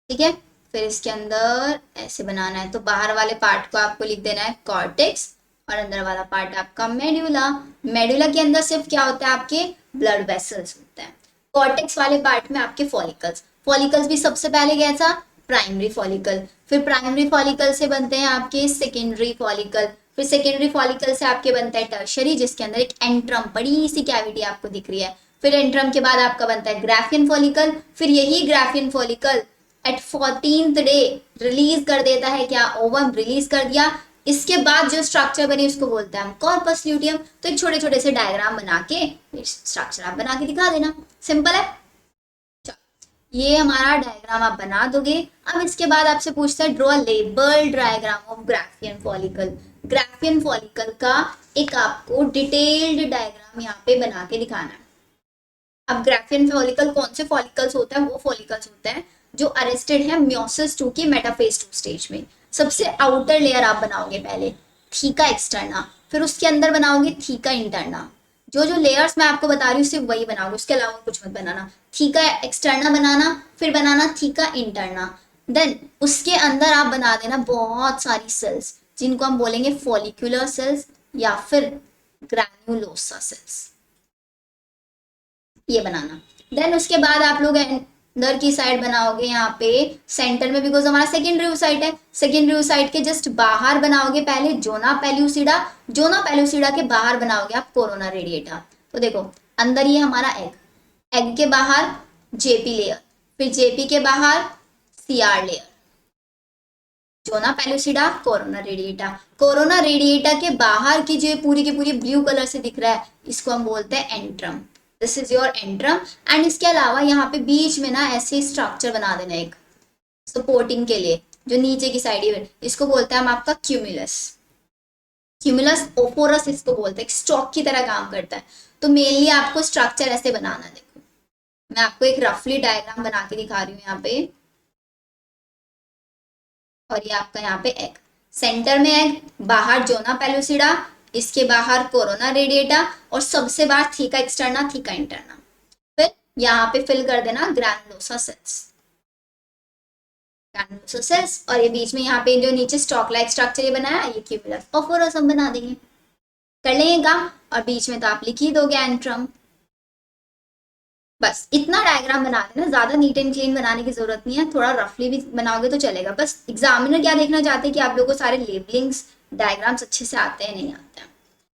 ठीक है। फिर इसके अंदर ऐसे बनाना है, तो बाहर वाले पार्ट को आपको लिख देना है कॉर्टेक्स, और अंदर वाला पार्ट आपका मेडुला। मेडुला के अंदर सिर्फ क्या होता है, आपके ब्लड वेसल्स होते हैं। कॉर्टेक्स वाले पार्ट में आपके फॉलिकल्स। फॉलिकल्स भी सबसे पहले कैसा, प्राइमरी फॉलिकल, फिर प्राइमरी फॉलिकल से बनते हैं आपके सेकेंडरी फॉलिकल, फिर सेकेंडरी फॉलिकल से आपके बनता है टर्शरी, जिसके अंदर एक एंट्रम बड़ी सी कैविटी आपको दिख रही है, फिर एंट्रम के बाद आपका बनता है ग्राफियन फॉलिकल, फिर यही Graafian follicle at 14th day release कर देता है, क्या ओवम रिलीज कर दिया। इसके बाद जो स्ट्रक्चर बनी उसको बोलते हैं हम कॉर्पस ल्यूटियम। तो एक छोटे छोटे से डायग्राम बना के स्ट्रक्चर आप बना के दिखा देना, सिंपल है। ये हमारा डायग्राम आप बना दोगे। अब इसके बाद आपसे पूछता है draw labelled diagram of Graafian follicle. Graafian follicle का एक आपको डिटेल्ड डायग्राम यहाँ पे बना के दिखाना है। अब ग्राफियन फॉलिकल कौन से फॉलिकल्स होता है, वो फॉलिकल्स होते हैं जो अरेस्टेड है मियोसिस 2 की मेटाफेज 2 स्टेज में। सबसे आउटर लेयर आप बनाओगे पहले थीका एक्सटर्ना, फिर उसके अंदर बनाओगे थीका इंटरना। जो जो लेयर्स मैं आपको बता रही हूँ सिर्फ वही बनाओगे, उसके अलावा कुछ मत बनाना। थीका एक्सटर्ना बनाना, फिर बनाना थीका इंटरना, देन उसके अंदर आप बना देना बहुत सारी सेल्स जिनको हम बोलेंगे फॉलिकुलर सेल्स या फिर ग्रैन्युलोसा सेल्स, ये बनाना। देन उसके बाद आप लोग अंदर की साइड बनाओगे यहाँ पे सेंटर में, बिकॉज हमारा सेकेंडरी oocyte है, सेकेंडरी oocyte के जस्ट बाहर बनाओगे पहले जोना पेल्यूसिडा, जोना पेल्यूसिडा के बाहर बनाओगे आप कोरोना रेडिएटा। तो देखो अंदर ये हमारा एग, एग के बाहर जेपी लेयर, फिर जेपी के बाहर CR layer, zona pellucida corona radiata. Corona radiata के बाहर की जो पूरी की पूरी ब्लू कलर से दिख रहा है इसको हम बोलते हैं antrum, this is your antrum. And इसके अलावा यहाँ पे बीच में ना ऐसे स्ट्रक्चर बना देना एक सपोर्टिंग के लिए, जो नीचे की साइड है इसको बोलते हैं हम आपका क्यूमुलस, क्यूमुलस ओफोरस इसको बोलते हैं, स्टॉक की तरह काम करता है। तो मेनली आपको स्ट्रक्चर ऐसे बनाना, देखो मैं आपको एक रफली डायग्राम बना के दिखा रही हूँ यहाँ पे। और ये आपका यहाँ पे एग, सेंटर में एग, बाहर जोना पेल्यूसिडा, इसके बाहर कोरोना रेडिएटा और सबसे बाहर थीका एक्सटर्ना थीका इंटरना। फिर यहाँ पे फिल कर देना ग्रैनुलोसा सेल्स, ग्रैनुलोसा सेल्स। और ये बीच में यहाँ पे जो नीचे स्टॉक लाइक स्ट्रक्चर ये बनाया ये क्यूमुलस ओफोरस हम बना देंगे, कर लेंगे काम। और बीच में तो आप लिख ही दोगे एंट्रम। बस इतना डायग्राम बना देना, ज्यादा नीट एंड क्लीन बनाने की जरूरत नहीं है, थोड़ा रफली भी बनाओगे तो चलेगा। बस एग्जामिनर क्या देखना चाहते हैं कि आप लोगों को सारे लेबलिंग्स डायग्राम्स अच्छे से आते हैं नहीं आते हैं।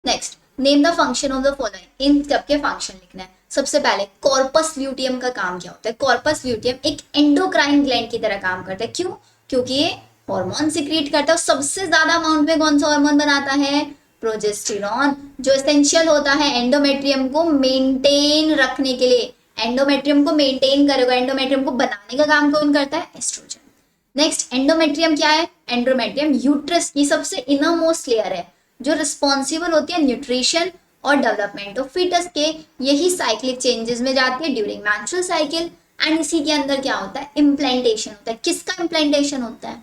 Next, name the function of the following, इन सबके फंक्शन लिखना है। सबसे पहले कॉर्पस ल्यूटियम का काम क्या होता है। कॉर्पस ल्यूटियम एक एंडोक्राइन ग्लैंड की तरह काम करता है। क्यों? क्योंकि ये हार्मोन सिक्रीट करता है। सबसे ज्यादा अमाउंट में कौन सा हार्मोन बनाता है? प्रोजेस्टेरॉन, जो एसेंशियल होता है एंडोमेट्रियम को मेंटेन रखने के लिए। एंडोमेट्रियम को मेंटेन करेगा, एंडोमेट्रियम को बनाने का काम कौन करता है? एस्ट्रोजन। नेक्स्ट, एंडोमेट्रियम क्या है? एंडोमेट्रियम यूट्रस की सबसे इनर मोस्ट लेयर है जो रिस्पॉन्सिबल होती है न्यूट्रिशन और डेवलपमेंट ऑफ फीटस के। यही साइक्लिक चेंजेस में जाती है ड्यूरिंग मेंस्ट्रुअल साइकिल। एंड इसी के अंदर क्या होता है? इम्प्लांटेशन होता है। किसका इम्प्लांटेशन होता है?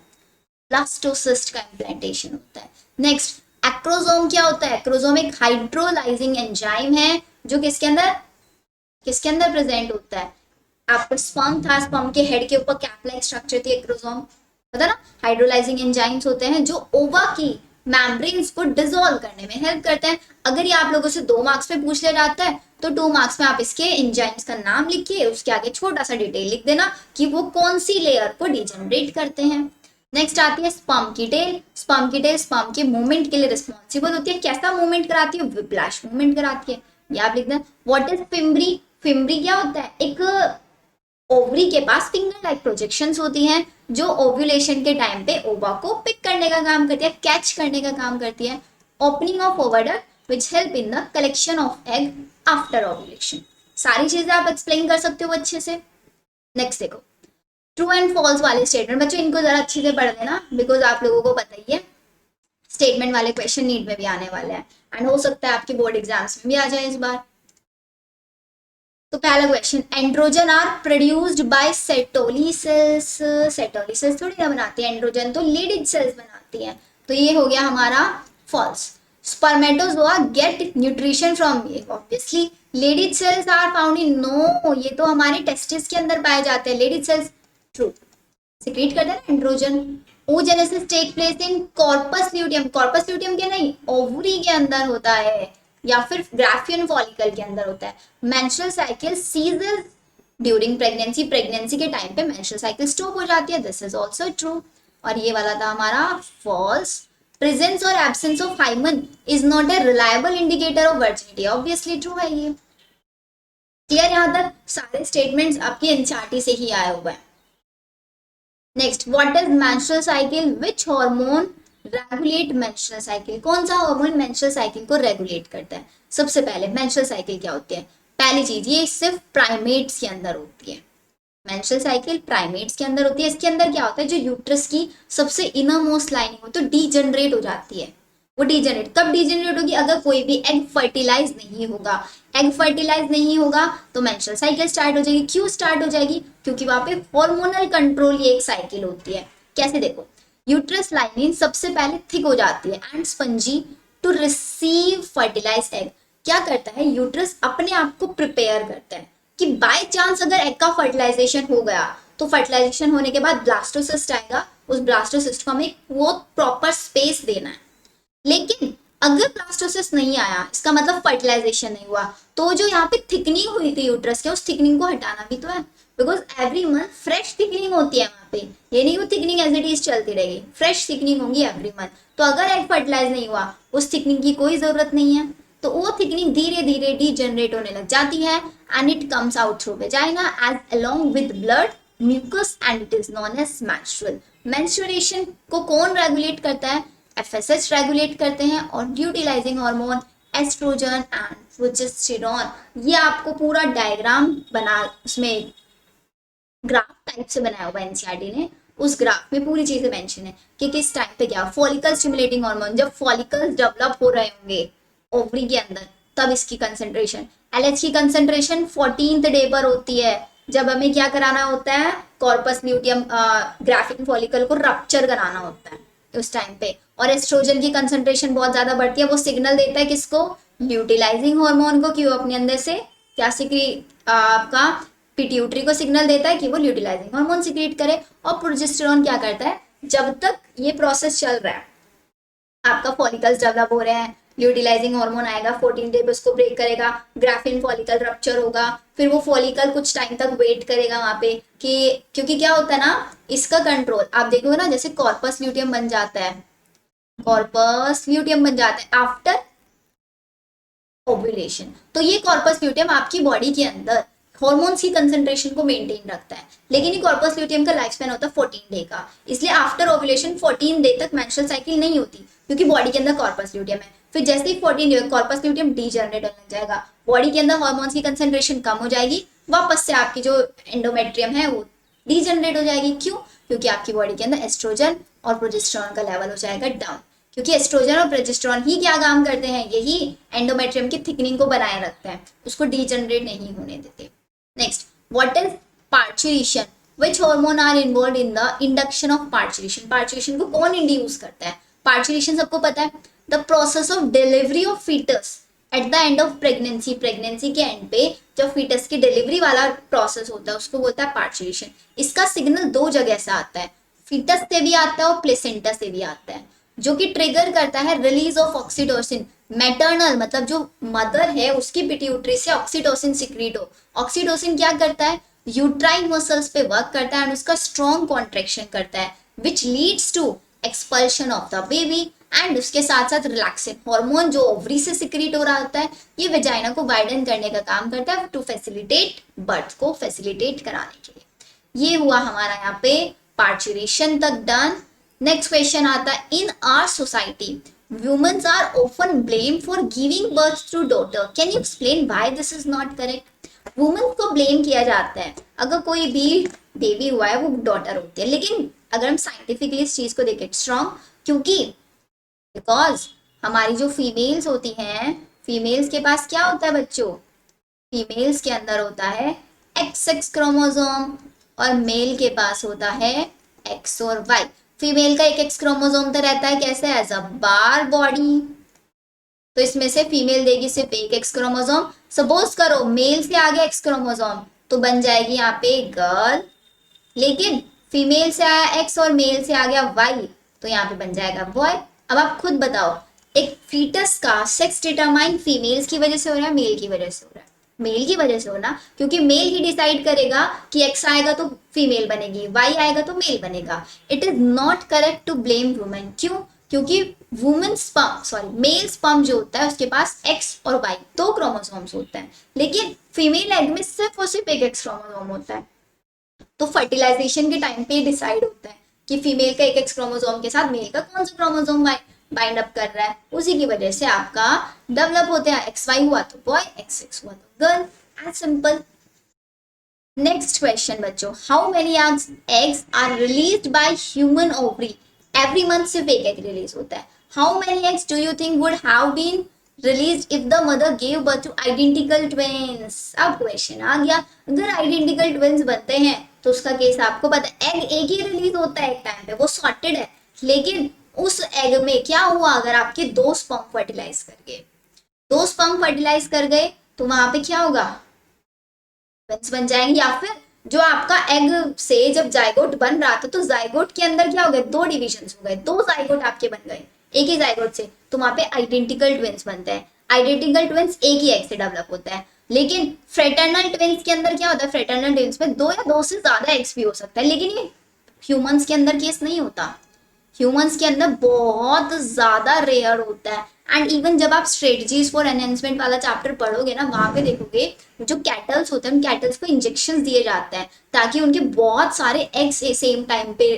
ब्लास्टोसिस्ट का इम्प्लांटेशन होता है। नेक्स्ट, एक्रोसोम क्या होता है? एक्रोसोम एक हाइड्रोलाइजिंग एंजाइम है जो किसके अंदर प्रेजेंट होता है? आपका स्पर्म था, स्पर्म के हेड के ऊपर कैप लाइक स्ट्रक्चर थी एक्रोसोम, पता ना। हाइड्रोलाइजिंग एंजाइम्स होते हैं जो ओवा की मेम्ब्रेन्स को डिसॉल्व करने में हेल्प करते हैं। अगर ये आप लोगों से 2 मार्क्स में पूछ लिया जाता है तो 2 मार्क्स में आप इसके एंजाइम्स का नाम लिखिए, उसके आगे छोटा सा डिटेल लिख देना कि वो कौन सी लेयर को डिजनरेट करते हैं। नेक्स्ट आती है स्पर्म की टेल। स्पर्म की टेल स्पर्म के मूवमेंट के लिए रिस्पॉन्सिबल होती है। कैसा मूवमेंट कराती है? विप्लैश मूवमेंट कराती है। ये आप लिख दें। What is fimbriae? फिम्बरी क्या होता है? एक ओवरी के पास फिंगर लाइक प्रोजेक्शंस होती हैं जो ओव्यूलेशन के टाइम पे ओवा को पिक करने का काम करती है, कैच करने का काम करती है। Opening of oviduct which help in the collection of egg after ovulation. सारी चीजें आप एक्सप्लेन कर सकते हो अच्छे से। नेक्स्ट देखो, ट्रू एंड फॉल्स वाले स्टेटमेंट। बच्चों इनको जरा अच्छे से पढ़ लेना बिकॉज आप लोगों को पता ही है स्टेटमेंट वाले क्वेश्चन नीट में भी आने वाले हैं एंड हो सकता है आपके बोर्ड एग्जाम्स में भी आ जाए इस बार। तो पहला question, androgen are produced by sertoli cells. Sertoli cells थोड़ी ना बनाती है एंड्रोजन, तो लेडीज सेल्स बनाती है। तो ये हो गया हमारा false. Spermatozoa get nutrition from, obviously Leydig cells are found in, no ये तो हमारे टेस्टिस के अंदर पाए जाते हैं लेडीज सेल्स। ट्रू, सिक्रीट करते हैं ना androgen. oogenesis take place in corpus luteum. Corpus luteum के नहीं, ओवरी के अंदर होता है या फिर ग्राफियन फॉलिकल के अंदर होता है। Menstrual cycle ceases during pregnancy, pregnancy के टाइम पे मेंस्ट्रुअल साइकिल स्टॉप हो जाती है, दिस इज ऑल्सो ट्रू। और ये वाला था हमारा फॉल्स। प्रेजेंस और absence of hymen is not a reliable indicator of virginity, obviously true है ये। क्लियर, यहाँ तक सारे स्टेटमेंट्स आपके एनसीईआरटी से ही आए हुए हैं। Next, what is menstrual cycle, which hormone regulate menstrual cycle, कौन सा हार्मोन मेंस्ट्रुअल साइकिल को रेगुलेट करता है। सबसे पहले मेंस्ट्रुअल साइकिल क्या होती है, पहली चीज ये सिर्फ प्राइमेट्स के अंदर होती है। मेंस्ट्रुअल साइकिल प्राइमेट्स के अंदर होती है। इसके अंदर क्या होता है, जो यूट्रस की सबसे इनर मोस्ट लाइनिंग हो तो डीजनरेट हो जाती है। वो डीजनरेट कब डीजनरेट होगी, अगर कोई भी एग फर्टिलाइज नहीं होगा। एग फर्टिलाइज नहीं होगा तो मेंस्ट्रुअल साइकिल स्टार्ट हो जाएगी। क्यों स्टार्ट हो जाएगी, क्योंकि वहां पे हार्मोनल कंट्रोल ये एक साइकिल होती है। कैसे, देखो यूट्रस लाइनिंग सबसे पहले थिक हो जाती है and spongy to receive fertilize egg. क्या करता है, यूट्रस अपने आप को प्रिपेयर करता है कि बाय चांस अगर एग का फर्टिलाइजेशन हो गया तो फर्टिलाइजेशन होने के बाद ब्लास्टोसिस्ट आएगा, उस ब्लास्टोसिस्ट को हमें वो प्रॉपर स्पेस देना है। लेकिन अगर ब्लास्टोसिस्ट नहीं आया, इसका मतलब फर्टिलाइजेशन नहीं हुआ, तो जो यहाँ पे थिकनिंग हुई थी यूट्रस के, उस थिकनिंग को हटाना भी तो है, because every month fresh thickening होती है वहां पे। ये नहीं वो थिकनिंग एज इट इज चलती रहेगी, फ्रेश थिकनिंग होगी एवरी मंथ। तो अगर एग फर्टिलाइज नहीं हुआ, उस थिकनिंग की कोई जरूरत नहीं है, तो वो थिकनिंग धीरे धीरे डीजनरेट होने लग जाती है and it comes out through vagina as along with blood mucus and it is known as menstrual. Menstruation को कौन रेगुलेट करता है, एफएसएच रेगुलेट करते हैं, और ड्यूटिलाइजिंग हार्मोन एस्ट्रोजन एंड प्रोजेस्टेरॉन। ये आपको पूरा डायग्राम बना, उसमें ग्राफ टाइप से बनाया हुआ एनसीईआरटी ने, उस ग्राफ में पूरी चीजें मेंशन है कि किस टाइम पे क्या। फॉलिकल स्टिमुलेटिंग हार्मोन, जब फॉलिकल्स डेवलप हो रहे होंगे ओवरी के अंदर, तब इसकी कंसेंट्रेशन, एलएच की कंसेंट्रेशन 14th डे पर होती है, जब हमें क्या कराना होता है, कॉर्पस ल्यूटियम ग्राफिक फॉलिकल को रप्चर कराना होता है उस टाइम पे। और एस्ट्रोजन की कंसेंट्रेशन बहुत ज्यादा बढ़ती है, वो सिग्नल देता है किसको, ल्यूटिलाइजिंग हार्मोन को, कि वो अपने अंदर से क्या सिक्रीट, आपका पिट्यूटरी को सिग्नल देता है कि वो ल्यूटिलाइजिंग हार्मोन सिक्रीट करे। और प्रोजेस्टेरॉन क्या करता है, जब तक ये प्रोसेस चल रहा है, आपका फॉलिकल्स डेवलप हो रहे हैं, ल्यूटिलाइजिंग हार्मोन आएगा, 14 डे पे उसको ब्रेक करेगा, ग्राफिन फॉलिकल रप्चर होगा, फिर वो फॉलिकल कुछ टाइम तक वेट करेगा वहां पे कि, क्योंकि क्या होता है ना, इसका कंट्रोल आप देखोगे ना, जैसे कॉर्पस ल्यूटियम बन जाता है, कॉर्पस ल्यूटियम बन जाता है आफ्टर ओव्यूलेशन, तो ये कॉर्पस ल्यूटियम आपकी बॉडी के अंदर हॉर्मोन्स की कंसेंट्रेशन को मेंटेन रखता है। लेकिन ये कॉर्पस ल्यूटियम का लाइफ स्पैन होता है 14 डे का, इसलिए आफ्टर ओव्यूलेशन 14 डे तक मेंस्ट्रुअल साइकिल नहीं होती, क्योंकि बॉडी के अंदर कॉर्पस ल्यूटियम है। फिर जैसे ही 14 डे कॉर्पस ल्यूटियम डीजनरेट होने लग जाएगा, बॉडी के अंदर हॉर्मोन्स की कंसेंट्रेशन कम हो जाएगी, वापस से आपकी जो एंडोमेट्रियम है वो डीजनरेट हो जाएगी। क्यों, क्योंकि आपकी बॉडी के अंदर एस्ट्रोजन और प्रोजेस्टेरॉन का लेवल हो जाएगा डाउन, क्योंकि एस्ट्रोजन और प्रोजेस्टेरॉन ही क्या काम करते हैं, यही एंडोमेट्रियम की थिकनिंग को बनाए रखते हैं, उसको डीजनरेट नहीं होने देते। Next, what is parturition, which hormone are involved in the induction of parturition, parturition को कौन इंड्यूस करता है। पार्चुरेशन सबको पता है, the process of delivery of foetus at the end of pregnancy, pregnancy के एंड पे जब फीटस की डिलीवरी वाला प्रोसेस होता है उसको बोलता है पार्चुरेशन। इसका सिग्नल दो जगह से आता है, फीटस से भी आता है और प्लेसेंटा से भी आता है, जो कि ट्रिगर करता है रिलीज ऑफ ऑक्सीटोसिन। मैटरनल मतलब जो मदर है उसकी पिट्यूटरी से ऑक्सीटोसिन सिक्रीट हो। ऑक्सीटोसिन क्या करता है, यूट्राइन मसल्स पे वर्क करता है एंड उसका स्ट्रॉन्ग कॉन्ट्रेक्शन करता है, which leads to expulsion of the baby, and उसके साथ साथ रिलैक्सिन हार्मोन जो ओवरी से सिक्रीट हो रहा होता है, ये वेजाइना को वाइडन करने का काम करता है टू फैसिलिटेट बर्थ को फैसिलिटेट कराने के लिए। ये हुआ हमारा यहाँ पे पार्चुरेशन तक डन। नेक्स्ट क्वेश्चन आता है, in our society womens are often blame for giving birth to daughter, can you explain why this is not correct. Womens को ब्लेम किया जाता है अगर कोई भी बेबी हुआ है वो डॉटर होती है, लेकिन अगर हम साइंटिफिकली इस चीज को देखें स्ट्रॉन्ग, क्योंकि बिकॉज हमारी जो फीमेल्स होती हैं, फीमेल्स के पास क्या होता है बच्चों, फीमेल्स के अंदर होता है XX क्रोमोसोम और मेल के पास होता है X और Y। फीमेल का एक X क्रोमोसोम तो रहता है कैसे, एज अ बार बॉडी, तो इसमें से फीमेल देगी सिर्फ एक X क्रोमोसोम। सपोज करो मेल से आ गया X क्रोमोसोम तो बन जाएगी यहाँ पे गर्ल, लेकिन फीमेल से आया X और मेल से आ गया Y तो यहाँ पे बन जाएगा बॉय। अब आप खुद बताओ, एक फीटस का सेक्स डिटरमाइन फीमेल्स की वजह से हो रहा है मेल की वजह से हो रहा है, मेल की वजह से हो ना, क्योंकि मेल ही डिसाइड करेगा कि एक्स आएगा तो फीमेल बनेगी, वाई आएगा तो मेल बनेगा। It is not correct to blame women. क्यों? क्योंकि women sperm, sorry male sperm जो होता है उसके पास एक्स और वाई दो क्रोमोसोम्स होते हैं, लेकिन फीमेल एग में सिर्फ और सिर्फ एक एक्स क्रोमोसोम होता है। तो फर्टिलाइजेशन के टाइम पे डिसाइड होता है कि फीमेल का एक एक्स क्रोमोसोम के साथ मेल का कौन सा क्रोमोसोम बाइंड अप कर रहा है, उसी की वजह से आपका डेवलप होते हैं। एक्स वाई हुआ तो बॉय, एक्स एक्स हुआ तो girl, as simple. Next question बच्चों, how many eggs are released by human ovary every month? सिर्फ एक एग रिलीज होता है। How many eggs do you think would have been released if the mother gave birth to identical twins? अब क्वेश्चन आ गया, अगर आइडेंटिकल ट्विंस बनते हैं तो उसका केस आपको पता है, एग एक ही रिलीज होता है एक टाइम पे, वो सॉर्टेड है। लेकिन उस एग में क्या हुआ, अगर आपके दो स्पर्म फर्टिलाइज कर गए, दो स्पर्म फर्टिलाइज कर गए तो वहां पे क्या होगा, ट्विंस बन जाएंगे। या फिर जो आपका एग से जब जाइगोट बन रहा था तो जाइगोट के अंदर क्या हो गया, दो डिविजन हो गए, दो जाइगोट आपके बन गए एक ही जाइगोट से, तो वहां पे आइडेंटिकल ट्विंस बनते हैं। आइडेंटिकल ट्विंस एक ही एग से डेवलप होता है। लेकिन फ्रेटर्नल ट्विंस के अंदर क्या होता है, फ्रेटर्नल ट्विंस में दो या दो से ज्यादा एग्स भी हो सकता है, लेकिन ये ह्यूमंस के अंदर केस नहीं होता। ह्यूमंस के अंदर बहुत ज्यादा रेयर होता है। एंड इवन जब आप स्ट्रेटजीज फॉर एनहेंसमेंट वाला चैप्टर पढ़ोगे ना, वहां पे देखोगे जो कैटल्स होते हैं, उन कैटल्स को इंजेक्शन दिए जाते हैं ताकि उनके बहुत सारे एग्स सेम टाइम पे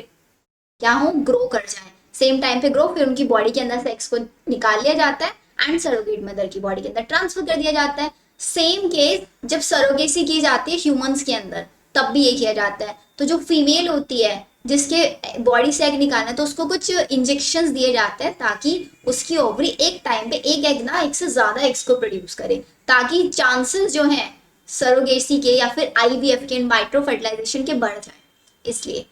क्या हो, ग्रो कर जाए, सेम टाइम पे ग्रो, फिर उनकी बॉडी के अंदर से एग्स को निकाल लिया जाता है एंड सरोगेट मदर की बॉडी के अंदर ट्रांसफर कर दिया जाता है। सेम केस जब सरोगेसी की जाती है ह्यूमंस के अंदर, तब भी ये किया जाता है। तो जो फीमेल होती है जिसके बॉडी से एग निकालना है, तो उसको कुछ इंजेक्शन दिए जाते हैं ताकि उसकी ओवरी एक टाइम पे एक एग ना एक से ज्यादा एग्स को प्रोड्यूस करे, ताकि चांसेस जो है सरोगेसी के या फिर आईवीएफ के, वाइट्रो फर्टिलाइजेशन के बढ़ जाए, इसलिए।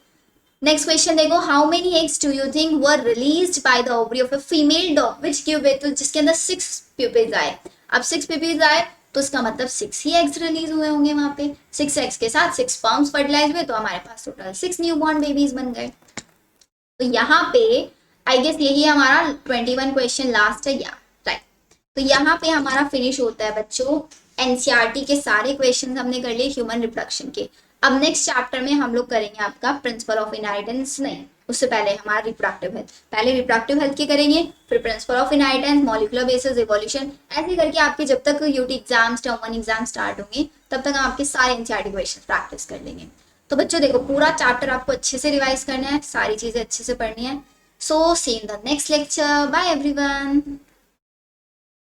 नेक्स्ट क्वेश्चन देखो, how many eggs do you think were released by the ovary of a female dog which give birth to, जिसके अंदर 6 प्यूपिल्स आए। अब 6 प्यूपिल्स आए तो इसका मतलब 6 ही एग्स रिलीज हुए होंगे वहां पे, 6 एग्स के साथ 6 स्पर्म्स फर्टिलाइज हुए, तो हमारे पास टोटल 6 न्यूबॉर्न बेबीज बन गए। तो यहाँ पे आई गेस यही हमारा 21 क्वेश्चन लास्ट है, या राइट। तो यहाँ पे हमारा फिनिश होता है बच्चों, एनसीईआरटी के सारे क्वेश्चन हमने कर लिए ह्यूमन रिप्रोडक्शन के। अब नेक्स्ट चैप्टर में हम लोग करेंगे आपका प्रिंसिपल ऑफ इनहेरिटेंस, नहीं उससे पहले हमारा रिप्रोडक्टिव हेल्थ, पहले रिप्रोडक्टिव हेल्थ के करेंगे, फिर principle of inheritance, molecular basis, evolution, ऐसे करके आपके जब तक UT exams, term 1 exam start होंगे तब तक हम आपके सारे एनसीईआरटी क्वेश्चन प्रैक्टिस कर लेंगे। तो बच्चों देखो, पूरा चैप्टर आपको अच्छे से रिवाइज करना है, सारी चीजें अच्छे से पढ़नी है। So see in the next lecture, bye everyone.